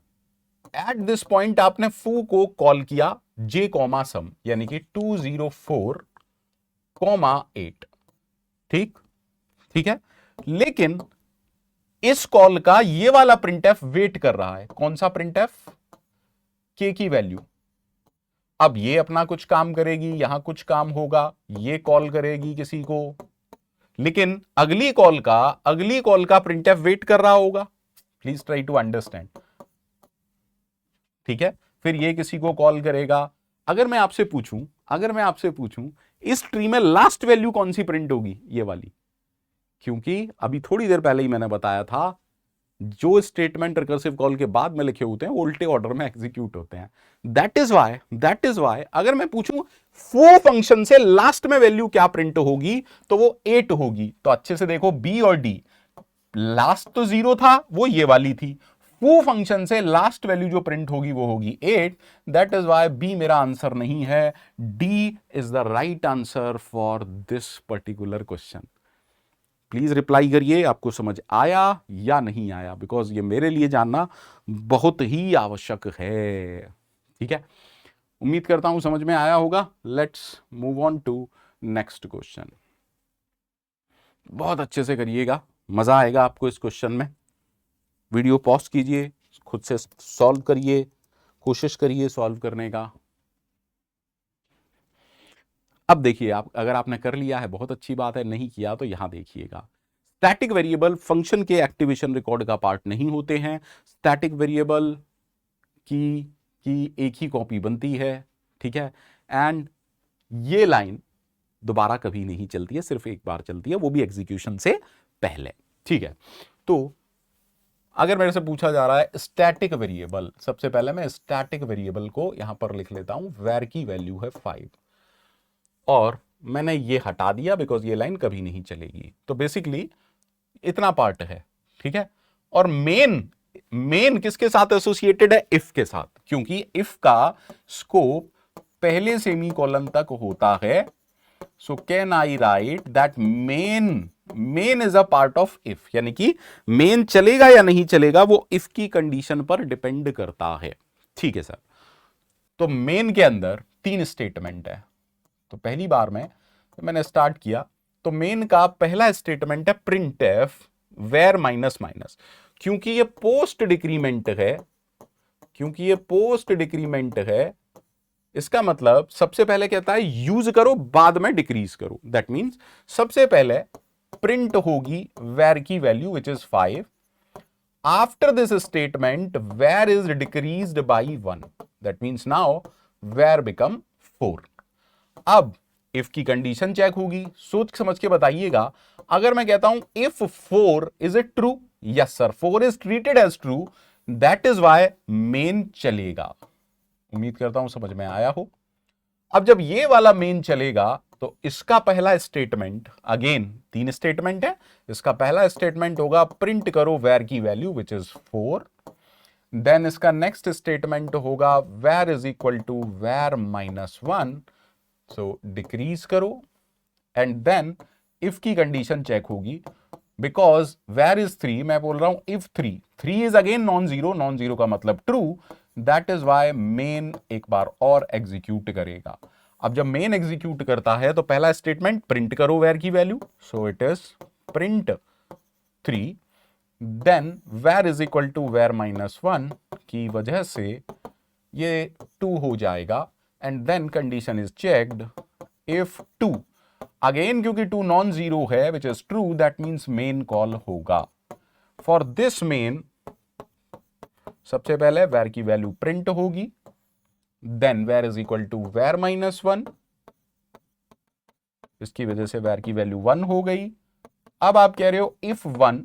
एट दिस पॉइंट आपने फू को कॉल किया j कॉमा सम यानी कि 204,8, ठीक, ठीक है। लेकिन इस कॉल का ये वाला प्रिंटएफ वेट कर रहा है, कौन सा प्रिंटएफ, के की वैल्यू। अब ये अपना कुछ काम करेगी, यहां कुछ काम होगा, ये कॉल करेगी किसी को, लेकिन अगली कॉल का प्रिंटएफ वेट कर रहा होगा। प्लीज ट्राई टू अंडरस्टैंड, ठीक है। फिर ये किसी को कॉल करेगा। अगर मैं आपसे पूछूं इस ट्री में लास्ट वैल्यू कौन सी प्रिंट होगी, ये वाली, क्योंकि अभी थोड़ी देर पहले ही मैंने बताया था जो स्टेटमेंट रिकर्सिव कॉल के बाद में लिखे होते हैं वो उल्टे ऑर्डर में एग्जीक्यूट होते हैं। दैट इज वाई अगर मैं पूछूं फू फंक्शन से लास्ट में वैल्यू क्या प्रिंट होगी तो वो 8 होगी। तो अच्छे से देखो, बी और डी, लास्ट तो 0 था, वो ये वाली थी। फू फंक्शन से लास्ट वैल्यू जो प्रिंट होगी वो होगी 8। दैट इज वाई बी मेरा आंसर नहीं है, D is the right answer for this particular question. Please reply करिए, आपको समझ आया या नहीं आया, बिकॉज ये मेरे लिए जानना बहुत ही आवश्यक है। ठीक है, उम्मीद करता हूं समझ में आया होगा। Let's move on to next question. बहुत अच्छे से करिएगा, मजा आएगा आपको इस क्वेश्चन में। वीडियो पॉज कीजिए, खुद से सॉल्व करिए, कोशिश करिए सॉल्व करने का। अब देखिए, आप अगर आपने कर लिया है बहुत अच्छी बात है, नहीं किया तो यहां देखिएगा, स्टैटिक वेरिएबल फंक्शन के एक्टिवेशन रिकॉर्ड का पार्ट नहीं होते हैं। स्टैटिक वेरिएबल की एक ही कॉपी बनती है, ठीक है। एंड ये लाइन दोबारा कभी नहीं चलती है, सिर्फ एक बार चलती है, वो भी एग्जीक्यूशन से पहले, ठीक है। तो अगर मेरे से पूछा जा रहा है स्टैटिक वेरिएबल, सबसे पहले मैं स्टैटिक वेरिएबल को यहां पर लिख लेता हूं, वेर की वैल्यू है 5, और मैंने ये हटा दिया बिकॉज ये लाइन कभी नहीं चलेगी। तो बेसिकली इतना पार्ट है, ठीक है। और मेन किसके साथ एसोसिएटेड है? इफ के साथ, क्योंकि इफ का स्कोप पहले सेमी कॉलन तक होता है। सो can I right that main is a part of if, यानी कि मेन चलेगा या नहीं चलेगा वो इफ की कंडीशन पर डिपेंड करता है, ठीक है सर। तो मेन के अंदर 3 स्टेटमेंट है। तो पहली बार में मैंने स्टार्ट किया तो मेन का पहला स्टेटमेंट है printf var minus minus, क्योंकि ये पोस्ट डिक्रीमेंट है, इसका मतलब सबसे पहले कहता है यूज करो बाद में डिक्रीज करो। दैट मींस सबसे पहले प्रिंट होगी वेर की value which is 5। After this statement var is decreased by 1, that means now var become 4। अब इफ की कंडीशन चेक होगी, सोच समझ के बताइएगा। अगर मैं कहता हूं if 4 is it true, yes sir 4 is treated as true, that is why main चलेगा। उम्मीद करता हूं समझ में आया हो। अब जब ये वाला मेन चलेगा तो इसका पहला स्टेटमेंट, अगेन 3 स्टेटमेंट है, इसका पहला स्टेटमेंट होगा प्रिंट करो वेर की वैल्यू विच इज 4। देन इसका नेक्स्ट स्टेटमेंट होगा var is equal to var minus 1, so decrease करो। एंड देन इफ की कंडीशन चेक होगी, बिकॉज वेर इज 3, मैं बोल रहा हूं if 3 is again non zero का मतलब true, that is why main एक बार और एग्जीक्यूट करेगा। अब जब मेन एग्जीक्यूट करता है तो पहला स्टेटमेंट प्रिंट करो वेर की value, so it is print 3, then var is equal to var minus 1 की वजह से ये 2 हो जाएगा। And then condition is checked if 2, again क्योंकि 2 नॉन जीरो है which is true, that means main call होगा। फॉर दिस मेन सबसे पहले वेर की वैल्यू प्रिंट होगी, then var is equal to var minus 1, इसकी वजह से वेर की वैल्यू 1 हो गई। अब आप कह रहे हो इफ 1,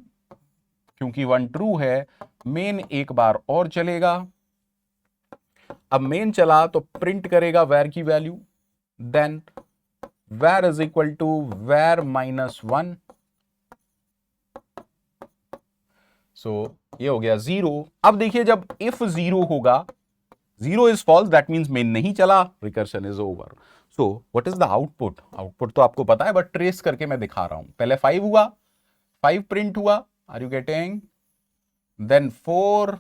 क्योंकि 1 ट्रू है, मेन एक बार और चलेगा। अब मेन चला तो प्रिंट करेगा वेर की value, then var is equal to var minus 1, so ये हो गया 0। अब देखिए जब इफ 0 होगा, 0 is false, that means main नहीं चला, recursion is over. So what is the output? Output तो आपको पता है बट ट्रेस करके मैं दिखा रहा हूं। पहले 5 हुआ, 5 प्रिंट हुआ, are you getting? Then 4,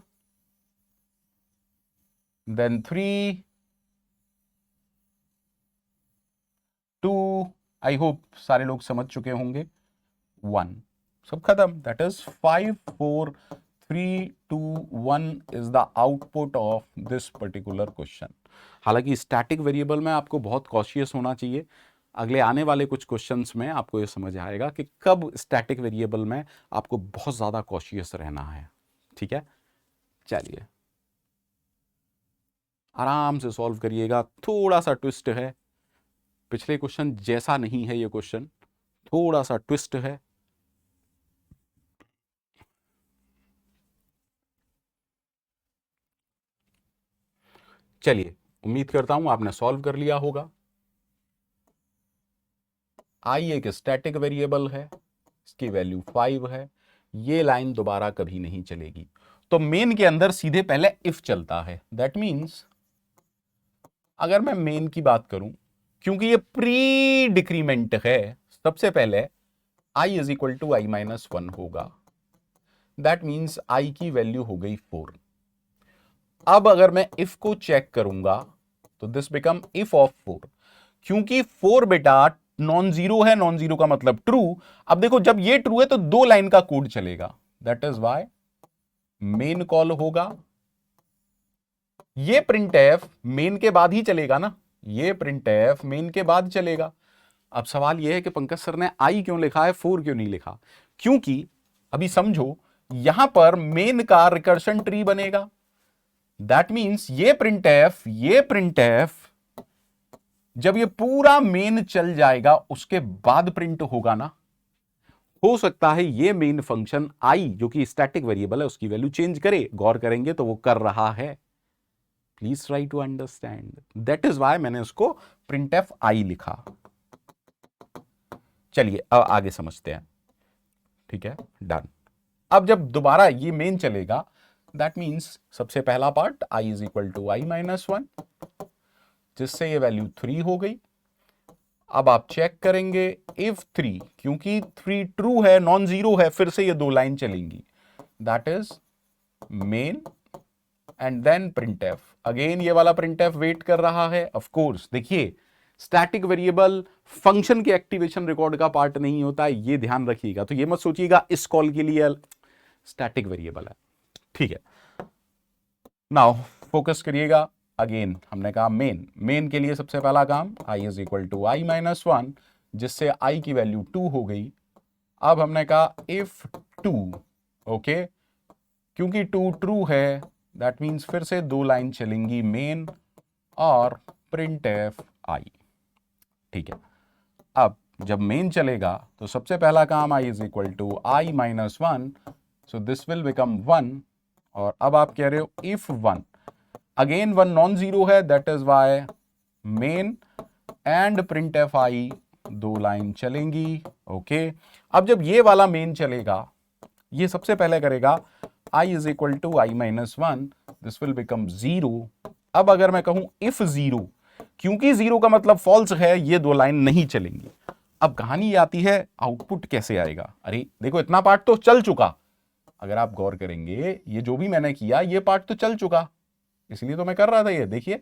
then 3, 2, I hope सारे लोग समझ चुके होंगे, 1, सब खत्म। That is 5 4 3 2 1 is the output of this particular question. हालांकि स्टैटिक वेरिएबल में आपको बहुत कॉशियस होना चाहिए। अगले आने वाले कुछ क्वेश्चंस में आपको ये समझ आएगा कि कब स्टैटिक वेरिएबल में आपको बहुत ज़्यादा कॉशियस रहना है, ठीक है। चलिए आराम से सॉल्व करिएगा, थोड़ा सा ट्विस्ट है, पिछले क्वेश्चन जैसा नहीं है ये क्वेश्चन, थोड़ा सा ट्विस्ट है। चलिए उम्मीद करता हूं आपने सॉल्व कर लिया होगा। आई एक स्टैटिक वेरिएबल है, इसकी वैल्यू 5 है, ये लाइन दोबारा कभी नहीं चलेगी। तो मेन के अंदर सीधे पहले इफ चलता है। दैट मींस अगर मैं मेन की बात करूं, क्योंकि ये प्री डिक्रीमेंट है, सबसे पहले i is equal to i minus 1 होगा। दैट मींस आई की वैल्यू हो गई 4। अब अगर मैं इफ को चेक करूंगा तो दिस बिकम इफ ऑफ 4, क्योंकि 4 बेटा नॉन जीरो है, नॉन जीरो का मतलब ट्रू। अब देखो जब ये ट्रू है तो 2 लाइन का कोड चलेगा, that is why main call होगा। ये प्रिंट एफ मेन के बाद ही चलेगा ना, ये प्रिंट एफ मेन के बाद चलेगा। अब सवाल यह है कि पंकज सर ने आई क्यों लिखा है, 4 क्यों नहीं लिखा? क्योंकि अभी समझो, यहां पर मेन का रिकर्शन ट्री बनेगा। दैट मीन्स ये प्रिंटफ जब ये पूरा मेन चल जाएगा उसके बाद प्रिंट होगा ना। हो सकता है ये मेन फंक्शन आई जो कि स्टैटिक वेरिएबल है उसकी वैल्यू चेंज करे, गौर करेंगे तो वो कर रहा है। Please try to understand, that is why मैंने उसको प्रिंटफ आई लिखा। चलिए अब आगे समझते हैं, ठीक है, डन। अब जब दोबारा ये मेन चलेगा, दैट मीन्स सबसे पहला part i is equal to i minus 1, जिससे ये वैल्यू 3 हो गई। अब आप चेक करेंगे इफ 3, क्योंकि 3 ट्रू है, नॉन जीरो है, फिर से ये दो लाइन चलेंगी, that is main and then printf. Again ये वाला प्रिंटफ वेट कर रहा है। ऑफ कोर्स देखिए, स्टैटिक वेरिएबल फंक्शन के एक्टिवेशन रिकॉर्ड का पार्ट नहीं होता है, ये ध्यान रखिएगा। तो ये मत सोचिएगा इस कॉल के लिए स्टैटिक वेरिएबल है, ठीक है। नाउ फोकस करिएगा। अगेन हमने कहा मेन के लिए सबसे पहला काम i is equal to i minus 1, जिससे i की वैल्यू 2 हो गई। अब हमने कहा इफ 2, ओके, क्योंकि 2 ट्रू है, दैट मीन्स फिर से दो लाइन चलेंगी, मेन और प्रिंटफ आई, ठीक है। अब जब मेन चलेगा तो सबसे पहला काम i is equal to i minus 1, so this will become 1। और अब आप कह रहे हो इफ 1, अगेन 1 नॉन जीरो है, that is why main and printf i दो लाइन चलेंगी, ओके। अब जब ये वाला मेन चलेगा, ये सबसे पहले करेगा i is equal to i minus 1, this will become 0। अब अगर मैं कहूं इफ 0, क्योंकि 0 का मतलब फॉल्स है, ये दो लाइन नहीं चलेंगी। अब कहानी आती है आउटपुट कैसे आएगा। अरे देखो, इतना पार्ट तो चल चुका, अगर आप गौर करेंगे ये जो भी मैंने किया ये पार्ट तो चल चुका, इसलिए तो मैं कर रहा था। ये देखिए,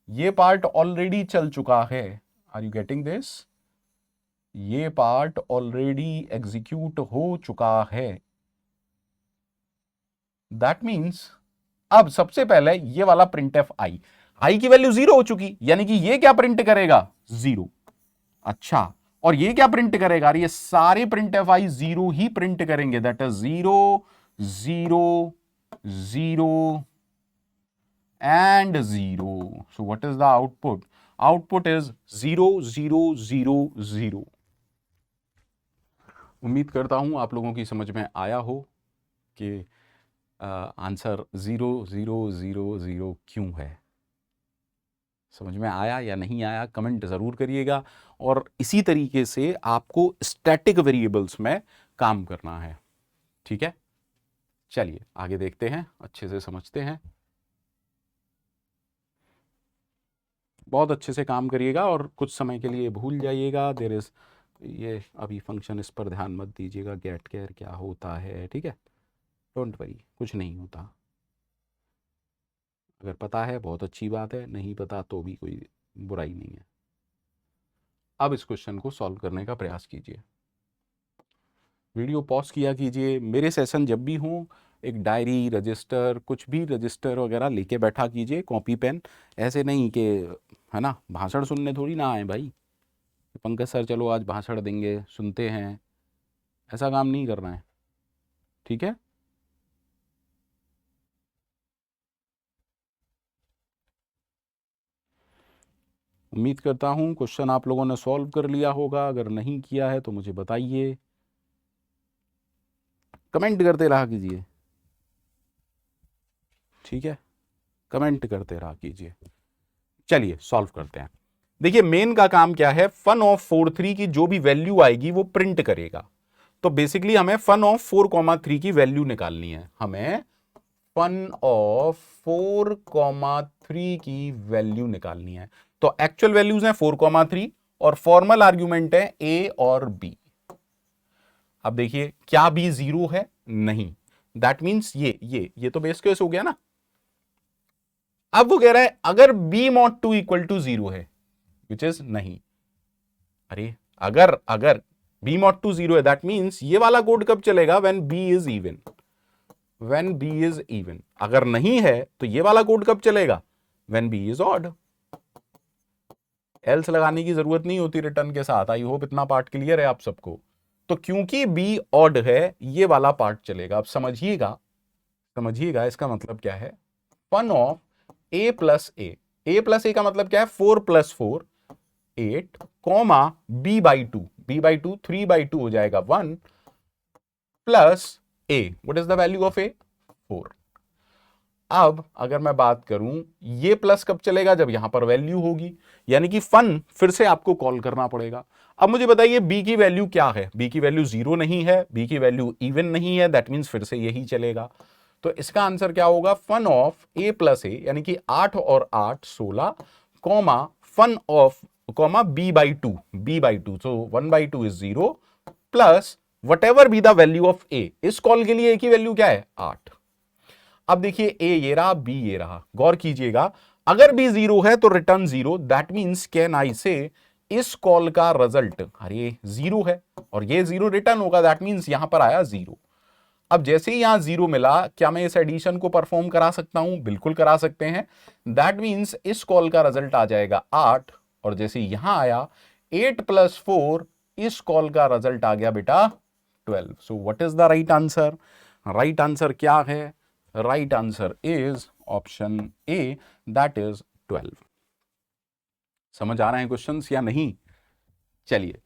ये पार्ट ऑलरेडी चल चुका है। Are you getting this? ये पार्ट ऑलरेडी एग्जीक्यूट हो चुका है। दैट मीन्स अब सबसे पहले ये वाला प्रिंटफ आई की वैल्यू 0 हो चुकी, यानी कि ये क्या प्रिंट करेगा, 0। अच्छा, और ये क्या प्रिंट करेगा? ये सारे प्रिंटफ आई 0 ही प्रिंट करेंगे, that is 0 0 0 and 0. So what is the output? Output is 0 0 0 0. उम्मीद करता हूं आप लोगों की समझ में आया हो कि आंसर 0 0 0 0 क्यों है। समझ में आया या नहीं आया, कमेंट ज़रूर करिएगा। और इसी तरीके से आपको स्टैटिक वेरिएबल्स में काम करना है, ठीक है। चलिए आगे देखते हैं, अच्छे से समझते हैं। बहुत अच्छे से काम करिएगा और कुछ समय के लिए भूल जाइएगा। देयर इज ये अभी फंक्शन, इस पर ध्यान मत दीजिएगा, गेट केयर क्या होता है, ठीक है। डोंट वरी, कुछ नहीं होता। अगर पता है बहुत अच्छी बात है, नहीं पता तो भी कोई बुराई नहीं है। अब इस क्वेश्चन को सॉल्व करने का प्रयास कीजिए। वीडियो पॉज किया कीजिए। मेरे सेशन जब भी हों, एक डायरी, रजिस्टर, कुछ भी रजिस्टर वगैरह लेके बैठा कीजिए, कॉपी पेन। ऐसे नहीं कि, है ना, भाषण सुनने थोड़ी ना आए भाई, पंकज सर चलो आज भाषण देंगे, सुनते हैं, ऐसा काम नहीं करना है, ठीक है। उम्मीद करता हूँ क्वेश्चन आप लोगों ने सॉल्व कर लिया होगा। अगर नहीं किया है तो मुझे बताइए, कमेंट करते रहा कीजिए, ठीक है, कमेंट करते रहा कीजिए। चलिए सॉल्व करते हैं। देखिए मेन का काम क्या है, फन ऑफ 4 3 की जो भी वैल्यू आएगी वो प्रिंट करेगा। तो बेसिकली हमें फन ऑफ 4, 3 की वैल्यू निकालनी है। हमें फन ऑफ 4, 3 की वैल्यू निकालनी है। तो एक्चुअल वैल्यूज हैं 4, 3 और फॉर्मल आर्ग्यूमेंट है ए और बी। अब देखिए, क्या बी 0 है? नहीं। दैट मीन्स ये तो बेस केस हो गया ना। अब वो कह रहा है अगर b mod 2 इक्वल टू 0 है, विच इज नहीं। अरे अगर b mod 2 0 है, दैट मीन्स ये वाला कोड कब चलेगा? When b is even, when b is even. अगर नहीं है तो ये वाला कोड कब चलेगा? When b is odd. Else लगाने की जरूरत नहीं होती रिटर्न के साथ। आई होप इतना पार्ट क्लियर है आप सबको। तो क्योंकि बी ऑड है, ये वाला पार्ट चलेगा। अब समझिएगा, समझिएगा इसका मतलब क्या है। Fun of a plus a plus a का मतलब क्या है, 4 + 4 8 कॉमा b/2, b/2 3/2 हो जाएगा 1 plus a. What is the value of a, 4। अब अगर मैं बात करूं, ये प्लस कब चलेगा, जब यहां पर वैल्यू होगी, यानी कि फन फिर से आपको कॉल करना पड़ेगा। अब मुझे बताइए बी की वैल्यू क्या है, बी की वैल्यू 0 नहीं है, बी की वैल्यू इवन नहीं है, दैट मींस फिर से यही चलेगा। तो इसका आंसर क्या होगा, fun of a plus a, यानी कि 8 और 8 16 comma fun of comma b/2, b/2, so 1/2 is 0 plus whatever be the value of a. इस कॉल के लिए ए की वैल्यू क्या है, 8। अब देखिए ए ये रहा, बी ये रहा, गौर कीजिएगा, अगर बी 0 है तो return 0, that means can I से इस कॉल का रिजल्ट, अरे 0 है और ये 0 रिटर्न होगा, दैट मींस यहां पर आया 0। अब जैसे ही यहां 0 मिला, क्या मैं इस एडिशन को परफॉर्म करा सकता हूं, बिल्कुल करा सकते हैं। दैट मींस इस कॉल का रिजल्ट आ जाएगा 8, और जैसे यहां आया 8 + 4, इस कॉल का रिजल्ट आ गया बेटा 12। सो what is the right answer, right answer क्या है, right answer is option A, that is 12। समझ आ रहे हैं क्वेश्चंस या नहीं? चलिए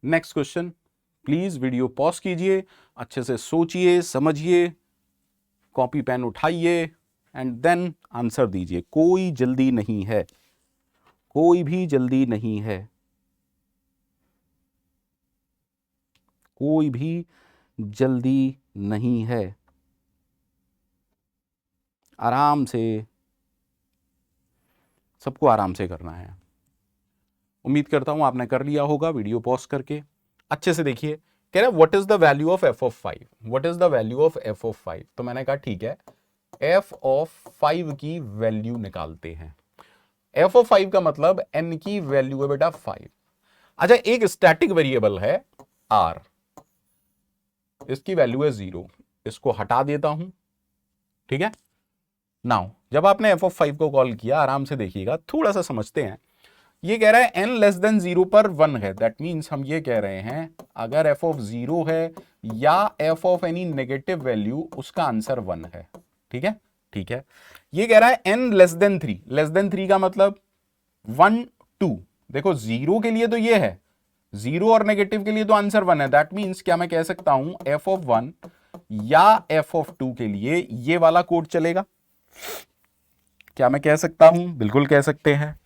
next question. Please video pause कीजिए, अच्छे से सोचिए, समझिए, कॉपी पेन उठाइए एंड देन आंसर दीजिए। कोई जल्दी नहीं है, कोई भी जल्दी नहीं है, कोई भी जल्दी नहीं है, आराम से, सबको आराम से करना है। उम्मीद करता हूं आपने कर लिया होगा वीडियो पॉज करके। अच्छे से देखिए, कह रहा है what is the value of f of 5, what is the value of f of 5। तो मैंने कहा ठीक है, f ऑफ 5 की वैल्यू निकालते हैं। f ऑफ 5 का मतलब n की वैल्यू है बेटा 5। अच्छा, एक स्टैटिक वेरिएबल है r, इसकी वैल्यू है 0, इसको हटा देता हूं, ठीक है। नाउ जब आपने f ऑफ 5 को कॉल किया, आराम से देखिएगा, थोड़ा सा समझते हैं। ये कह रहा है n लेस देन 0 पर 1 है, दैट मींस हम ये कह रहे हैं अगर f ऑफ 0 है या f of any negative value, उसका आंसर 1 है, ठीक है, ठीक है। ये कह रहा है n less then 3, less than 3 का मतलब 1 2, देखो 0 के लिए तो ये है 0 और नेगेटिव के लिए तो आंसर 1 है, दैट मींस क्या मैं कह सकता हूं f ऑफ 1 या f ऑफ 2 के लिए ये वाला कोड चलेगा, क्या मैं कह सकता हूं, बिल्कुल कह सकते हैं।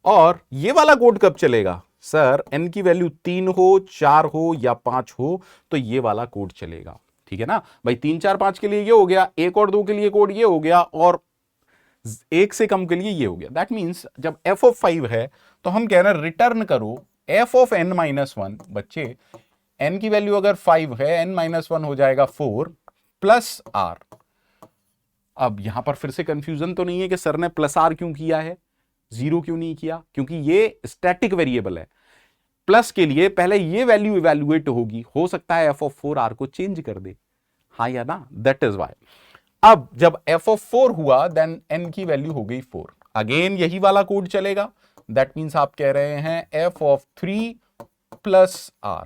और ये वाला कोड कब चलेगा, सर n की वैल्यू 3 हो, 4 हो या 5 हो तो ये वाला कोड चलेगा, ठीक है ना भाई। 3 4 5 के लिए ये हो गया, 1 और 2 के लिए कोड ये हो गया, और 1 से कम के लिए ये हो गया। दैट मींस जब f ऑफ 5 है तो हम कह रहे हैं रिटर्न करो f ऑफ n-1। बच्चे n की वैल्यू अगर 5 है, n-1 हो जाएगा 4 प्लस r। अब यहां पर फिर से कंफ्यूजन तो नहीं है कि सर ने प्लस r क्यों किया है, 0 क्यों नहीं किया, क्योंकि ये स्टैटिक वेरिएबल है। प्लस के लिए पहले ये वैल्यू इवैल्यूएट होगी, हो सकता है f ऑफ 4 r को चेंज कर दे, हाँ या ना, दैट इज वाई। अब जब f ऑफ 4 हुआ, देन n की वैल्यू हो गई 4, अगेन यही वाला कोड चलेगा। दैट मींस आप कह रहे हैं f of 3 plus r,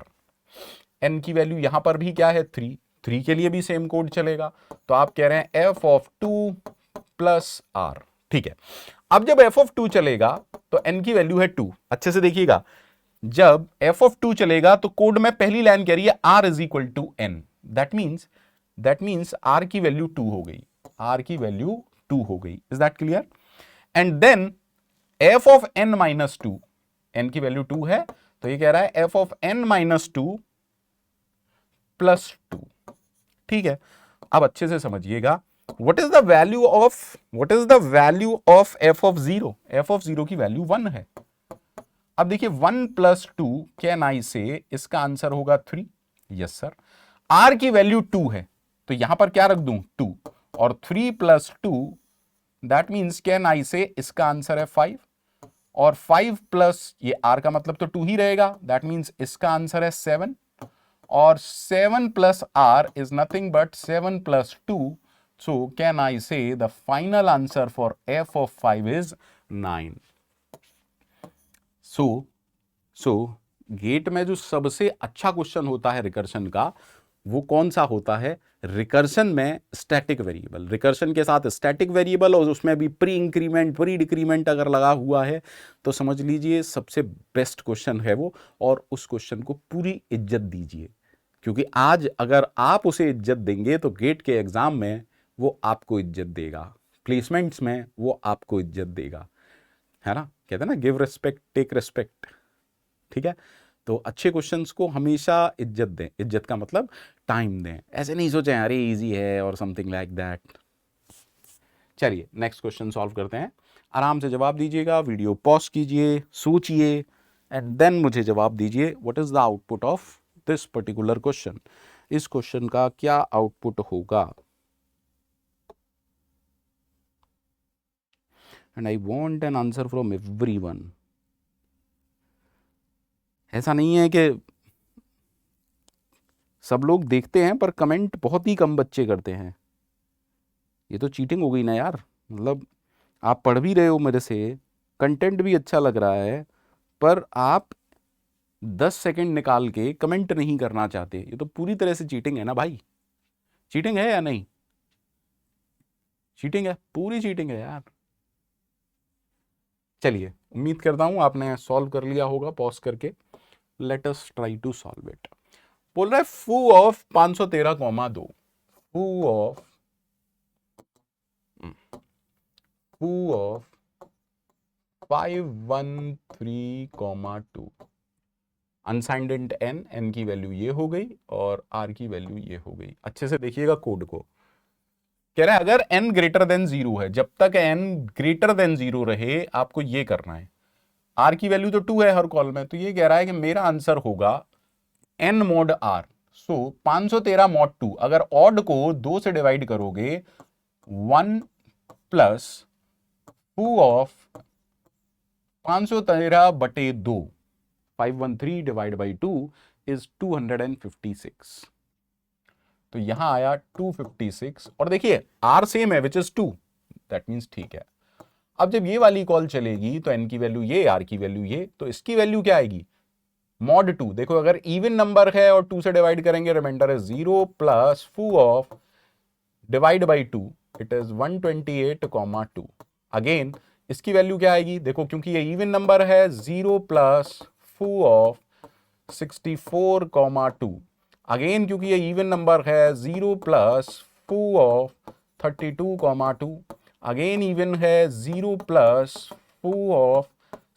n की वैल्यू यहां पर भी क्या है 3, 3 के लिए भी सेम कोड चलेगा। तो आप कह रहे हैं f ऑफ 2 प्लस r, ठीक है। अब जब f ऑफ 2 चलेगा तो n की वैल्यू है 2। अच्छे से देखिएगा, जब f ऑफ 2 चलेगा तो कोड में पहली लाइन कह रही है r is equal to n, that means r की वैल्यू 2 हो गई, r की वैल्यू 2 हो गई। Is that clear? And then f of n-2, n की वैल्यू 2 है तो ये कह रहा है f ऑफ n-2 प्लस 2, ठीक है। अब अच्छे से समझिएगा, what is the value of f of 0? f of 0 की वैल्यू 1 है। अब देखिए 1 + 2 कैन आई से इसका आंसर होगा 3, यस सर। r की वैल्यू 2 है तो यहां पर क्या रख दूं 2, और 3 + 2 दैट मींस कैन आई से इसका आंसर है 5, और 5 प्लस ये r का मतलब तो 2 ही रहेगा, दैट मींस इसका आंसर है 7, और 7 + r is nothing but 7 + 2. So can I say the final answer for f of 5 is 9? So so gate में जो सबसे अच्छा क्वेश्चन होता है रिकर्शन का, वो कौन सा होता है? रिकर्शन में स्टैटिक वेरिएबल, रिकर्शन के साथ स्टैटिक वेरिएबल और उसमें भी प्री इंक्रीमेंट प्री डिक्रीमेंट अगर लगा हुआ है तो समझ लीजिए सबसे बेस्ट क्वेश्चन है वो, और उस क्वेश्चन को पूरी इज्जत दीजिए, क्योंकि आज अगर आप उसे इज्जत देंगे तो गेट के एग्जाम में वो आपको इज्जत देगा, प्लेसमेंट्स में वो आपको इज्जत देगा, है ना? कहते हैं ना, गिव रिस्पेक्ट टेक रिस्पेक्ट। ठीक है, तो अच्छे क्वेश्चंस को हमेशा इज्जत दें। इज्जत का मतलब टाइम दें, ऐसे नहीं सोचें अरे इजी है और समथिंग लाइक दैट। चलिए नेक्स्ट क्वेश्चन सॉल्व करते हैं। आराम से जवाब दीजिएगा, वीडियो पॉज कीजिए, सोचिए एंड देन मुझे जवाब दीजिए। What is the output of this particular question? इस क्वेश्चन का क्या आउटपुट होगा? And I want an answer from everyone. ऐसा नहीं है कि सब लोग देखते हैं पर कमेंट बहुत ही कम बच्चे करते हैं। ये तो चीटिंग हो गई ना यार। मतलब आप पढ़ भी रहे हो मेरे से, कंटेंट भी अच्छा लग रहा है, पर आप 10 सेकंड निकाल के कमेंट नहीं करना चाहते। ये तो पूरी तरह से चीटिंग है ना भाई। चीटिंग है या नहीं? चीटिंग है, पूरी चीटिंग है यार। चलिए, उम्मीद करता हूं आपने सॉल्व कर लिया होगा पॉज करके। Let us try to solve it. बोल रहा है foo of 513,2, foo of foo of 513,2, unsigned n, n की वैल्यू ये हो गई और आर की वैल्यू ये हो गई। अच्छे से देखिएगा कोड को। कह रहा है अगर n ग्रेटर देन 0 है, जब तक n ग्रेटर देन 0 रहे आपको ये करना है। r की वैल्यू तो 2 है हर कॉल में, तो ये कह रहा है कि मेरा आंसर होगा n mod r। सो 513 mod 2, अगर ऑड को 2 से डिवाइड करोगे 1 प्लस फू ऑफ 513/2, 513 डिवाइड बाई 2 इज 256। तो यहां आया 256 और देखिए आर सेम है विच इज 2, दैट मीन्स ठीक है। अब जब ये वाली कॉल चलेगी तो एन की वैल्यू ये, आर की वैल्यू ये, तो इसकी वैल्यू क्या आएगी? मॉड 2। देखो अगर इवन नंबर है और 2 से डिवाइड करेंगे रिमाइंडर है 0 प्लस फू of divide by 2, it is 128,2। Again इसकी वैल्यू क्या आएगी? देखो क्योंकि ये इवन नंबर है, 0 प्लस फू ऑफ 64,2। अगेन क्योंकि ये इवन नंबर है, 0 प्लस फू ऑफ 32,2। अगेन इवन है, 0 प्लस फू ऑफ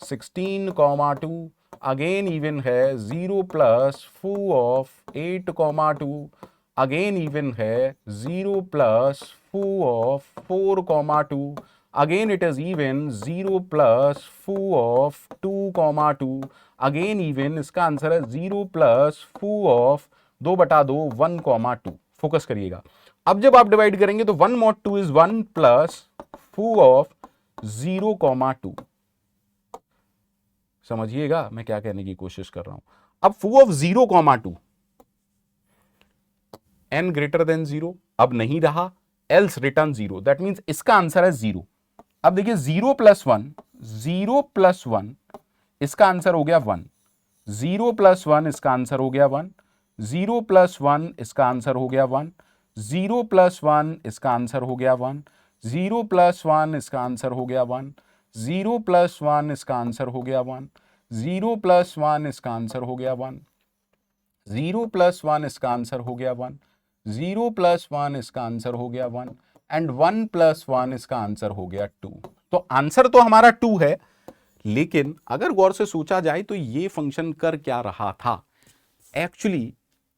16,2। अगेन इवन है, 0 प्लस फू ऑफ 8,2। अगेन इवन है, 0 प्लस फू of 4,2। Again it is even, 0 plus फू ऑफ 2,2। अगेन इवन, इसका आंसर है 0 प्लस फू ऑफ 2/2 1,2। फोकस करिएगा। अब जब आप डिवाइड करेंगे तो 1 mod 2 इज 1 प्लस फू ऑफ 0,2। समझिएगा मैं क्या कहने की कोशिश कर रहा हूं। अब फू ऑफ 0,2, n ग्रेटर देन 0 अब नहीं रहा, एल्स रिटर्न 0, दैट मीन्स इसका आंसर है 0। अब देखिए 0 प्लस 1, 0 प्लस 1 इसका आंसर हो गया 1, 0 प्लस 1 इसका आंसर हो गया 1, 0 प्लस 1 इसका आंसर हो गया 1, 0 प्लस 1 इसका आंसर हो गया 1, 0 प्लस 1 इसका आंसर हो गया 1, 0 प्लस 1 इसका आंसर हो गया 1, 0 प्लस 1 इसका आंसर हो गया 1, 0 प्लस 1 इसका आंसर हो गया 1, 0 प्लस 1 इसका आंसर हो गया 1 एंड 1 प्लस 1 इसका आंसर हो गया 2। तो आंसर तो हमारा 2 है, लेकिन अगर गौर से सोचा जाए तो ये फंक्शन कर क्या रहा था? एक्चुअली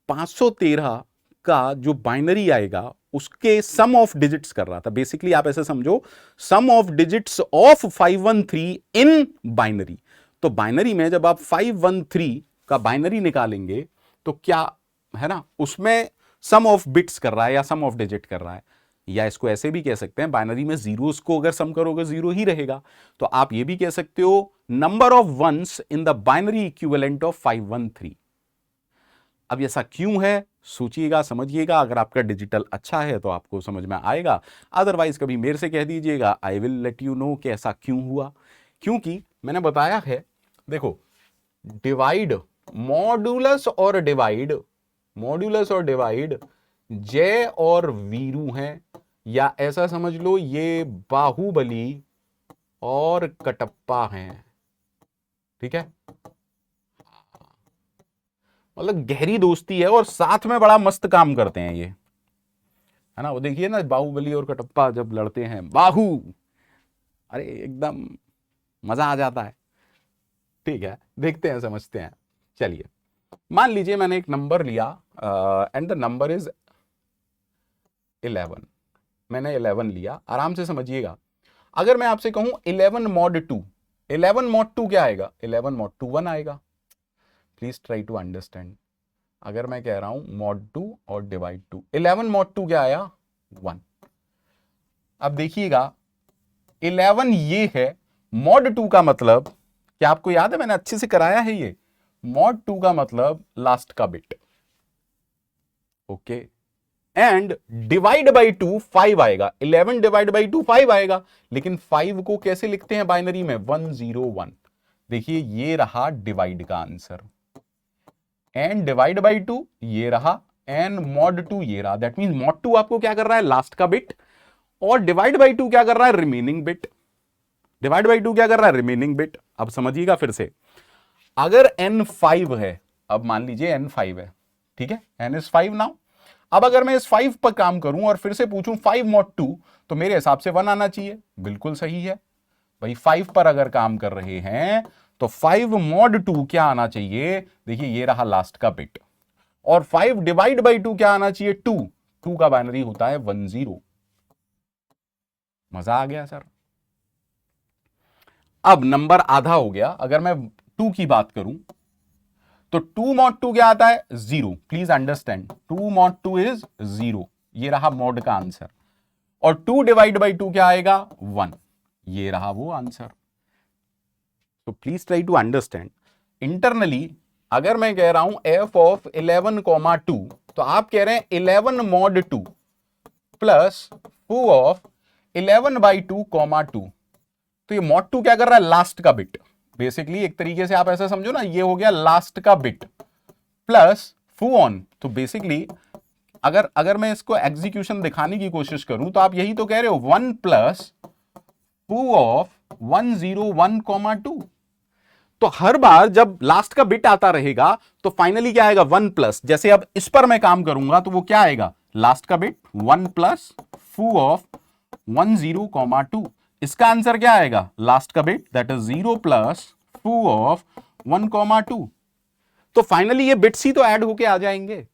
513 का जो बाइनरी आएगा उसके सम ऑफ डिजिट्स कर रहा था। बेसिकली आप ऐसे समझो, sum of digits of 513 in binary. तो बाइनरी में जब आप 513 का बाइनरी निकालेंगे तो क्या है ना, उसमें सम ऑफ बिट्स कर रहा है या सम ऑफ डिजिट कर रहा है, या इसको ऐसे भी कह सकते हैं बाइनरी में जीरोस को अगर सम करोगे जीरो ही रहेगा। तो आप ये भी कह सकते हो number of ones in the binary equivalent of 513। अब ऐसा क्यों है सोचिएगा, समझिएगा। अगर आपका डिजिटल अच्छा है तो आपको समझ में आएगा, अदरवाइज कभी मेरे से कह दीजिएगा, I will let you know कि ऐसा क्यों हुआ। क्योंकि मैंने बताया है देखो डिवाइड, मॉड्यूलस और डिवाइड, मॉड्यूलस और डिवाइड जय और वीरू हैं, या ऐसा समझ लो ये बाहुबली और कटप्पा हैं। ठीक है, मतलब गहरी दोस्ती है और साथ में बड़ा मस्त काम करते हैं ये, है ना। वो देखिए ना बाहुबली और कटप्पा जब लड़ते हैं, बाहु, अरे एकदम मजा आ जाता है। ठीक है, देखते हैं समझते हैं। चलिए, मान लीजिए मैंने एक नंबर लिया एंड द नंबर इज 11। मैंने 11 लिया, आराम से समझिएगा। अगर मैं आपसे कहूं 11 मॉड 2, 11 मॉड 2 क्या आएगा? 11 मॉड 2 1 आएगा। Please try to understand. अगर मैं कह रहा हूं मॉड 2 और डिवाइड 2, 11 मॉड 2 क्या आया? 1। अब देखिएगा 11 ये है, मॉड 2 का मतलब क्या आपको याद है? मैंने अच्छे से कराया है ये। मॉड 2 का मतलब लास्ट का bit. Okay, and divide by 2 5 आएगा। 11 डिवाइड बाई 2 5 आएगा, लेकिन 5 को कैसे लिखते हैं बाइनरी में? 101। देखिए ये रहा डिवाइड का आंसर, एंड डिवाइड बाई 2 ये रहा, एंड मॉड 2 ये रहा। दैट मीन मॉड 2 आपको क्या कर रहा है? लास्ट का बिट, और डिवाइड बाई 2 क्या कर रहा है? Remaining bit. डिवाइड बाई 2 क्या कर रहा है? Remaining bit. अब समझिएगा फिर से, अगर n 5 है, अब मान लीजिए n 5 है, ठीक है, n इज 5 नाउ। अब अगर मैं इस 5 पर काम करूं और फिर से पूछूं 5 मॉड 2, तो मेरे हिसाब से 1 आना चाहिए। बिल्कुल सही है भाई, 5 पर अगर काम कर रहे हैं तो 5 मॉड 2 क्या आना चाहिए? देखिए ये रहा लास्ट का बिट, और 5 डिवाइड बाई 2 क्या आना चाहिए? 2। 2 का बाइनरी होता है 10। मजा आ गया सर। अब नंबर आधा हो गया। अगर मैं 2 की बात करूं तो 2 मॉड 2 क्या आता है? 0। Please understand, 2 mod 2 is 0। ये रहा मॉड का आंसर, और 2 डिवाइड बाई 2 क्या आएगा? 1। ये रहा वो आंसर। तो please try to understand. Internally अगर मैं कह रहा हूं f ऑफ 11,2, तो आप कह रहे हैं 11 मॉड 2 प्लस फू ऑफ 11 बाई 2 कॉमा 2। तो ये मॉड 2 क्या कर रहा है? लास्ट का बिट। बेसिकली एक तरीके से आप ऐसा समझो ना, ये हो गया लास्ट का बिट प्लस फू ऑन। तो बेसिकली अगर अगर मैं इसको एग्जीक्यूशन दिखाने की कोशिश करूं तो आप यही तो कह रहे हो, 1 प्लस फू ऑफ 101,2। तो हर बार जब लास्ट का बिट आता रहेगा तो फाइनली क्या आएगा? 1 प्लस। जैसे अब इस पर मैं काम करूंगा तो वो क्या आएगा? लास्ट का बिट 1 प्लस फू ऑफ 10,2। इसका आंसर क्या आएगा? लास्ट का बिट दैट इज 0 प्लस फू ऑफ 1,2। तो फाइनली ये बिट्स ही तो ऐड होके आ जाएंगे।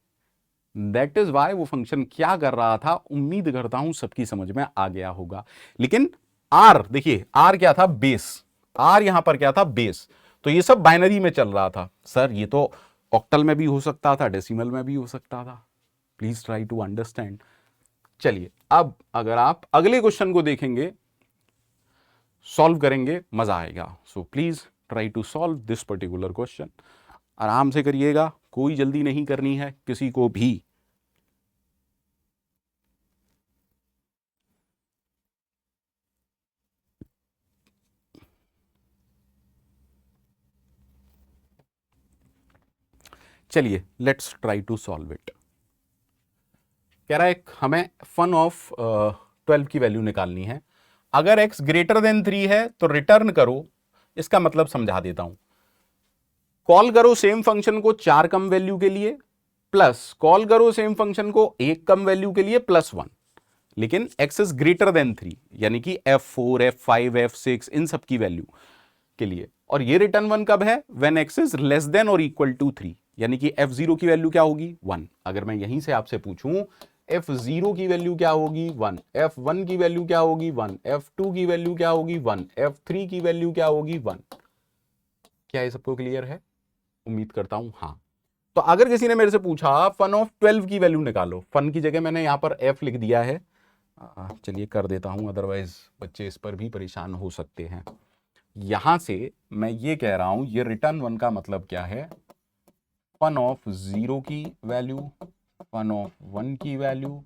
दैट इज वाई वो फंक्शन क्या कर रहा था, उम्मीद करता हूं सबकी समझ में आ गया होगा। लेकिन आर देखिए, आर क्या था? बेस। आर यहां पर क्या था? बेस। तो ये सब बाइनरी में चल रहा था। सर ये तो ऑक्टल में भी हो सकता था, डेसिमल में भी हो सकता था। Please try to understand. चलिए, अब अगर आप अगले क्वेश्चन को देखेंगे, सॉल्व करेंगे, मजा आएगा। So please try to solve this particular question. आराम से करिएगा, कोई जल्दी नहीं करनी है किसी को भी। चलिए, let's try to solve it. कह रहा है हमें फन ऑफ 12 की वैल्यू निकालनी है। अगर x ग्रेटर देन 3 है तो रिटर्न करो। इसका मतलब समझा देता हूं। कॉल करो सेम फंक्शन को 4 कम वैल्यू के लिए, प्लस कॉल करो सेम फंक्शन को 1 कम वैल्यू के लिए प्लस 1। लेकिन x इज ग्रेटर देन 3, यानी कि f4 f5 f6 इन सब की वैल्यू के लिए। और ये रिटर्न 1 कब है? When x is less than और इक्वल टू 3, यानी कि f0 की वैल्यू क्या होगी? 1। अगर मैं यहीं से आपसे पूछूं f0 की वैल्यू क्या होगी? 1। f1 की वैल्यू क्या होगी? 1। f2 की वैल्यू क्या होगी? 1। f3 की वैल्यू क्या होगी? 1। क्या ये सबको क्लियर है? उम्मीद करता हूं हाँ। तो अगर किसी ने मेरे से पूछा फन ऑफ 12 की वैल्यू निकालो, फन की जगह मैंने यहां पर f लिख दिया है। चलिए कर देता हूं, अदरवाइज बच्चे इस पर भी परेशान हो सकते हैं। यहां से मैं ये कह रहा हूं, ये रिटर्न 1 का मतलब क्या है? फन ऑफ 0 की वैल्यू, फन ऑफ 1 की वैल्यू,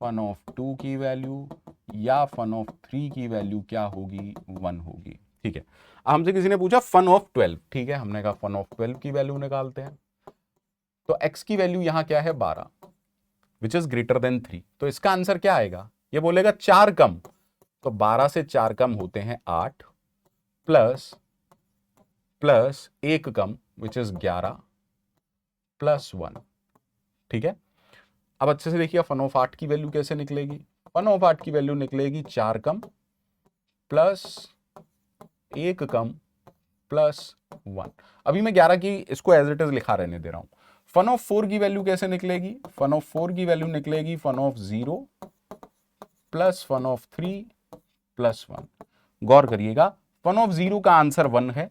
फन ऑफ 2 की वैल्यू, या फन ऑफ 3 की वैल्यू क्या होगी? 1 होगी। ठीक है, हमसे किसी ने पूछा फन ऑफ 12, ठीक है, हमने कहा फन ऑफ 12 की वैल्यू निकालते हैं। तो x की वैल्यू यहां क्या है 12, विच इज ग्रेटर देन 3। तो इसका आंसर क्या आएगा, ये बोलेगा 4 कम, तो 12 से 4 कम होते हैं 8, प्लस प्लस 1 कम विच इज 11 प्लस 1। ठीक है, अब अच्छे से देखिए फन ऑफ 8 की वैल्यू कैसे निकलेगी। फन ऑफ 8 की वैल्यू निकलेगी 4 कम प्लस 1 कम प्लस 1। अभी मैं 11 की इसको एज इट इज लिखा रहने दे रहा हूं। फन ऑफ 4 की वैल्यू कैसे निकलेगी, फन ऑफ 4 की वैल्यू निकलेगी fun of 0 plus fun of 3 plus 1। गौर करिएगा, फन ऑफ 0 का आंसर 1 है,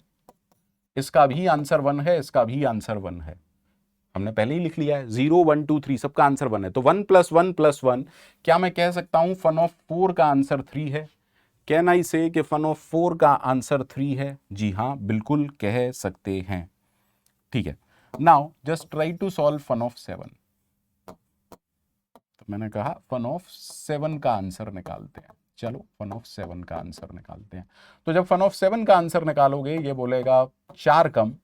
इसका भी आंसर 1 है, इसका भी आंसर 1 है, हमने पहले ही लिख लिया है। 0 1 2 3 सबका आंसर 1 है, तो 1 प्लस 1 प्लस 1, क्या मैं कह सकता हूं फन ऑफ 4 का आंसर 3 है? कैन आई से कि फन ऑफ 4 का आंसर 3 है? जी हाँ, बिल्कुल कह सकते हैं। ठीक है, now just try to solve fun of 7। तो मैंने कहा फन ऑफ 7 का आंसर निकालते हैं। चलो फन ऑफ 7 का आंसर निकालते हैं। तो जब फन ऑफ 7 का आंसर निकालोगे, ये बोलेगा 4 कम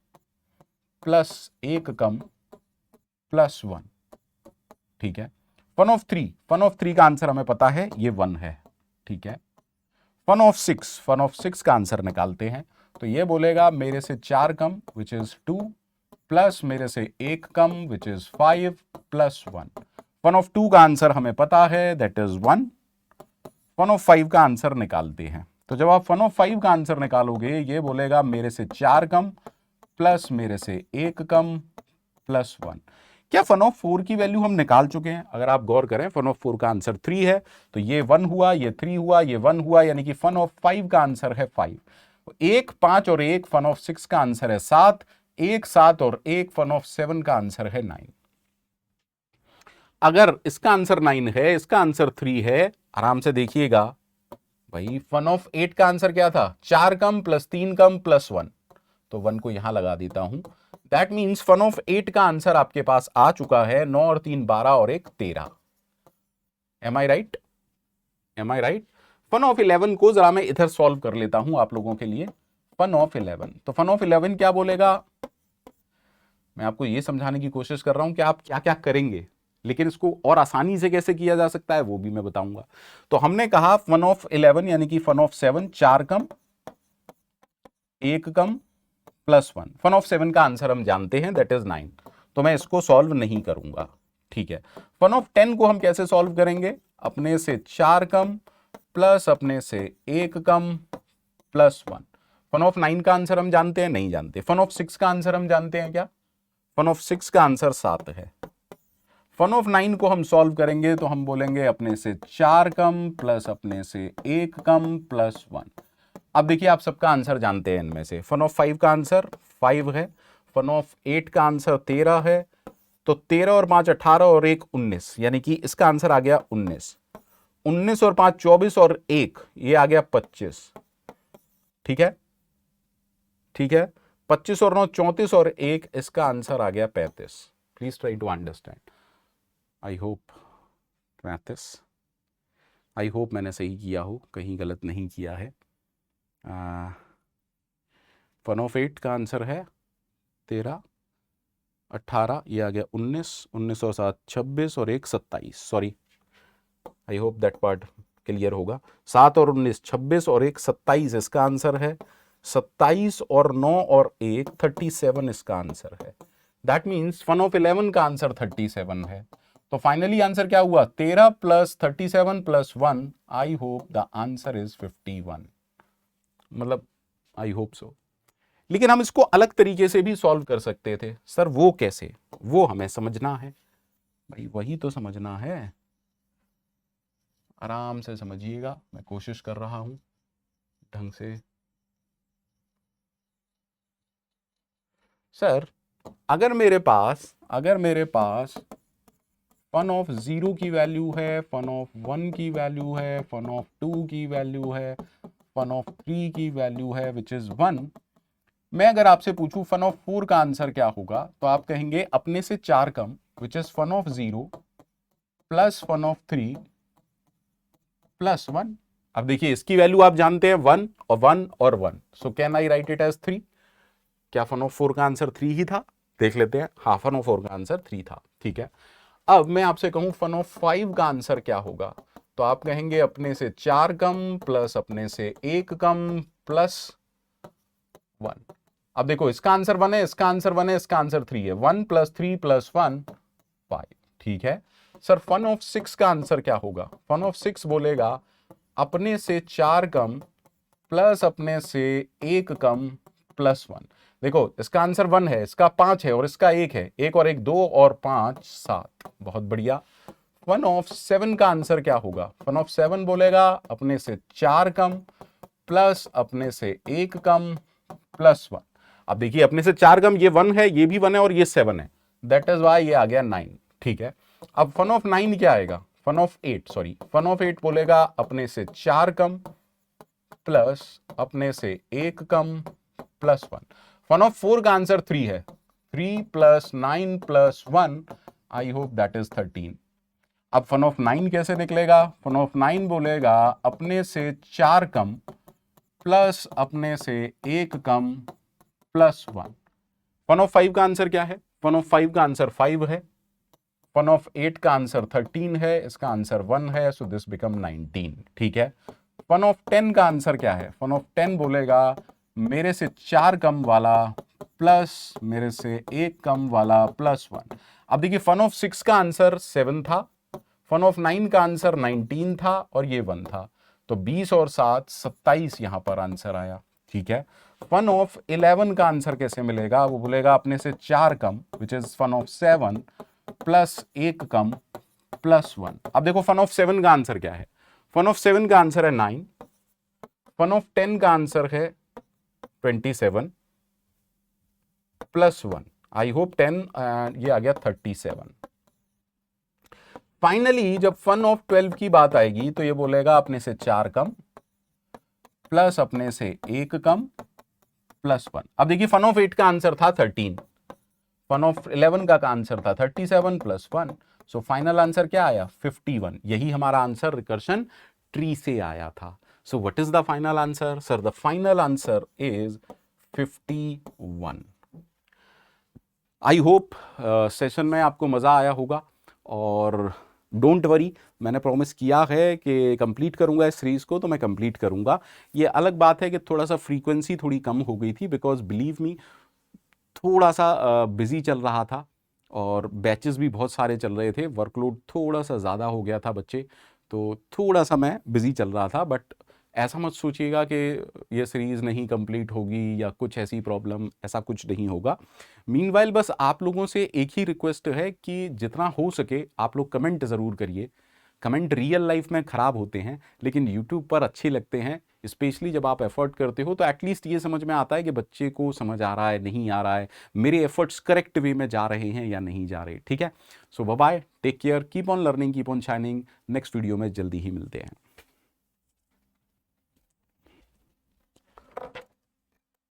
प्लस 1 कम प्लस 1। ठीक है, फन ऑफ 3, फन ऑफ 3 का आंसर हमें पता है, ये 1 है। ठीक है, फन ऑफ 6, फन ऑफ 6 का आंसर निकालते हैं। तो ये बोलेगा मेरे से 4 कम विच इज 2 प्लस मेरे से 1 कम which is 5 plus 1। Fun of 2 का आंसर हमें पता है, दैट इज 1। फन ऑफ 5 का आंसर निकालते हैं। तो जब आप फन ऑफ 5 का आंसर निकालोगे, ये बोलेगा मेरे से 4 कम प्लस मेरे से 1 कम प्लस 1। क्या फन ऑफ 4 की वैल्यू हम निकाल चुके हैं? अगर आप गौर करें, फन ऑफ 4 का आंसर 3 है, तो ये 1 हुआ, ये 3 हुआ, ये 1 हुआ, यानी कि फन ऑफ 5 का आंसर है 5। 1 5 और 1 फन ऑफ 6 का आंसर है 7, 1 7 और 1 फन ऑफ 7 का आंसर है 9। अगर इसका आंसर 9 है, इसका आंसर 3 है, आराम से देखिएगा भाई, फन ऑफ 8 का आंसर क्या था, 4 कम प्लस 3 कम प्लस 1, तो 1 को यहां लगा देता हूं। दैट मीन्स फन ऑफ 8 का आंसर आपके पास आ चुका है 9 और 3 12 और 1 13। Am I right? Am I right? Fun of 11 को जरा मैं इधर सॉल्व कर लेता हूं आप लोगों के लिए। फन ऑफ 11, तो फन ऑफ 11 क्या बोलेगा, मैं आपको यह समझाने की कोशिश कर रहा हूं कि आप क्या क्या करेंगे, लेकिन इसको और आसानी से कैसे किया जा सकता है वो भी मैं बताऊंगा। तो हमने कहा फन ऑफ 11 यानी कि फन ऑफ 7, 4 कम 1 कम प्लस 1। फन ऑफ 7 का आंसर हम जानते हैं, दैट इज 9, तो मैं इसको सॉल्व नहीं करूंगा। ठीक है, फन ऑफ 10 को हम कैसे सॉल्व करेंगे, अपने से 4 कम प्लस अपने से 1 कम प्लस 1। फन ऑफ 9 का आंसर हम जानते हैं, नहीं जानते। फन ऑफ 6 का आंसर हम जानते हैं क्या, फन ऑफ 6 का आंसर 7 है। फन ऑफ 9 को हम सॉल्व करेंगे तो हम बोलेंगे अपने से 4 कम प्लस अपने से 1 कम प्लस 1। अब देखिए आप सबका आंसर जानते हैं इनमें से। फन ऑफ 5 का आंसर 5 है, फन ऑफ 8 का आंसर 13 है, तो 13 और 5 18 और 1 19, यानी कि इसका आंसर आ गया 19। 19 और 5 24 और 1 ये आ गया 25। ठीक है, ठीक है, 25 और 9 34 और 1 इसका आंसर आ गया 35। Please try to understand. I hope I hope मैंने सही किया हो, कहीं गलत नहीं किया है। फन ऑफ 8 का आंसर है 13, 18 ये आ गया 19, 19 और 7 26 और 1 27। Sorry, I hope that part clear होगा। 7 और 19 26 और 1 27 इसका आंसर है। 27 और 9 और 1 37 इसका आंसर है। दैट मीन्स फन ऑफ 11 का आंसर 37 है। तो फाइनली आंसर क्या हुआ, 13 plus 37 plus 1। I hope the answer is 51, मतलब आई होप सो। लेकिन हम इसको अलग तरीके से भी सॉल्व कर सकते थे। सर वो कैसे, वो हमें समझना है भाई, वही तो समझना है। आराम से समझिएगा, मैं कोशिश कर रहा हूं ढंग से। सर अगर मेरे पास फन ऑफ 0 की वैल्यू है, फन ऑफ 1 की वैल्यू है, फन ऑफ 2 की वैल्यू है, फन ऑफ 3 की वैल्यू है विच इज 1। मैं अगर आपसे पूछूं फन ऑफ 4 का आंसर क्या होगा, तो आप कहेंगे अपने से 4 कम which is fun of 0 plus fun of 3 plus 1। अब देखिए इसकी वैल्यू आप जानते हैं 1 और 1 और 1, so can I write it as 3? क्या फन ऑफ 4 का आंसर 3 ही था? देख लेते हैं। हाँ, फन ऑफ 4 का आंसर 3 था। ठीक है, अब मैं आपसे कहूं फन ऑफ 5 का आंसर क्या होगा, तो आप कहेंगे अपने से 4 कम प्लस अपने से 1 कम प्लस 1। अब देखो इसका आंसर 1 है, इसका आंसर 1 है, इसका आंसर 3 है। 1 + 3 + 1 5। ठीक है सर, फन ऑफ 6 का आंसर क्या होगा? फन ऑफ 6 बोलेगा अपने से 4 कम प्लस अपने से 1 कम प्लस 1। देखो इसका आंसर 1 है, इसका 5 है और इसका 1 है। 1 और 1 2 और 5 7। बहुत बढ़िया। फन ऑफ 7 का आंसर क्या होगा? फन ऑफ 7 बोलेगा अपने से 4 कम प्लस अपने से 1 कम प्लस 1। अब देखिए अपने से 4 कम, ये 1 है, ये भी 1 है और ये 7 है, दैट इज वाई ये आ गया 9। ठीक है, अब फन ऑफ 9 क्या आएगा? Fun of 8 sorry, fun of 8 बोलेगा अपने से 4 कम प्लस अपने से 1 कम प्लस 1। फन ऑफ 4 का आंसर 3 है। 3 + 9 + 1, आई होप दैट इज 13। अब फन ऑफ 9 कैसे निकलेगा? फन ऑफ 9 बोलेगा अपने से 4 कम प्लस अपने से 1 कम प्लस 1। फन ऑफ 5 का आंसर क्या है? फन ऑफ 5 का आंसर 5 है। फन ऑफ 8 का आंसर 13 है, इसका आंसर 1 है, सो दिस बिकम 19। ठीक है, फन ऑफ 10 का आंसर क्या है? फन ऑफ 10 बोलेगा मेरे से 4 कम वाला प्लस मेरे से 1 कम वाला प्लस 1। अब देखिए फन ऑफ 6 का आंसर 7 था, फन ऑफ 9 का आंसर 19 था और ये 1 था, तो 20 और 7 27 यहां पर आंसर आया। ठीक है, फन ऑफ 11 का आंसर कैसे मिलेगा? वो बोलेगा अपने से 4 कम, which is fun of 7 plus 1 कम प्लस 1। अब देखो फन ऑफ 7 का आंसर क्या है? फन ऑफ 7 का आंसर है 9। फन ऑफ 10 का आंसर है 27 प्लस 1, आई होप 10, ये आ गया 37। फाइनली जब फन ऑफ 12 की बात आएगी तो ये बोलेगा अपने से 4 कम प्लस अपने से 1 कम प्लस 1। अब देखिए फन ऑफ 8 का आंसर था 13, फन ऑफ 11 का आंसर था 37 + 1, सो फाइनल आंसर क्या आया? 51। यही हमारा आंसर रिकर्शन ट्री से आया था। सो what is the final answer? Sir the final answer is 51। I hope session में आपको मज़ा आया होगा और डोंट वरी, मैंने प्रॉमिस किया है कि कंप्लीट करूंगा इस सीरीज़ को, तो मैं कंप्लीट करूंगा। ये अलग बात है कि थोड़ा सा फ्रीक्वेंसी थोड़ी कम हो गई थी, बिकॉज बिलीव मी थोड़ा सा बिजी चल रहा था और बैचेस भी बहुत सारे चल रहे थे, वर्कलोड थोड़ा सा ज़्यादा हो गया था बच्चे, तो थोड़ा सा मैं बिजी चल रहा था। बट ऐसा मत सोचिएगा कि ये सीरीज़ नहीं कंप्लीट होगी या कुछ ऐसी प्रॉब्लम, ऐसा कुछ नहीं होगा। मीनवाइल बस आप लोगों से एक ही रिक्वेस्ट है कि जितना हो सके आप लोग कमेंट ज़रूर करिए। कमेंट रियल लाइफ में ख़राब होते हैं लेकिन यूट्यूब पर अच्छे लगते हैं, स्पेशली जब आप एफर्ट करते हो तो एटलीस्ट ये समझ में आता है कि बच्चे को समझ आ रहा है, नहीं आ रहा है, मेरे एफर्ट्स करेक्ट वे में जा रहे हैं या नहीं जा रहे। ठीक है, so bye bye, take care, keep on learning, keep on shining. Next video में जल्दी ही मिलते हैं।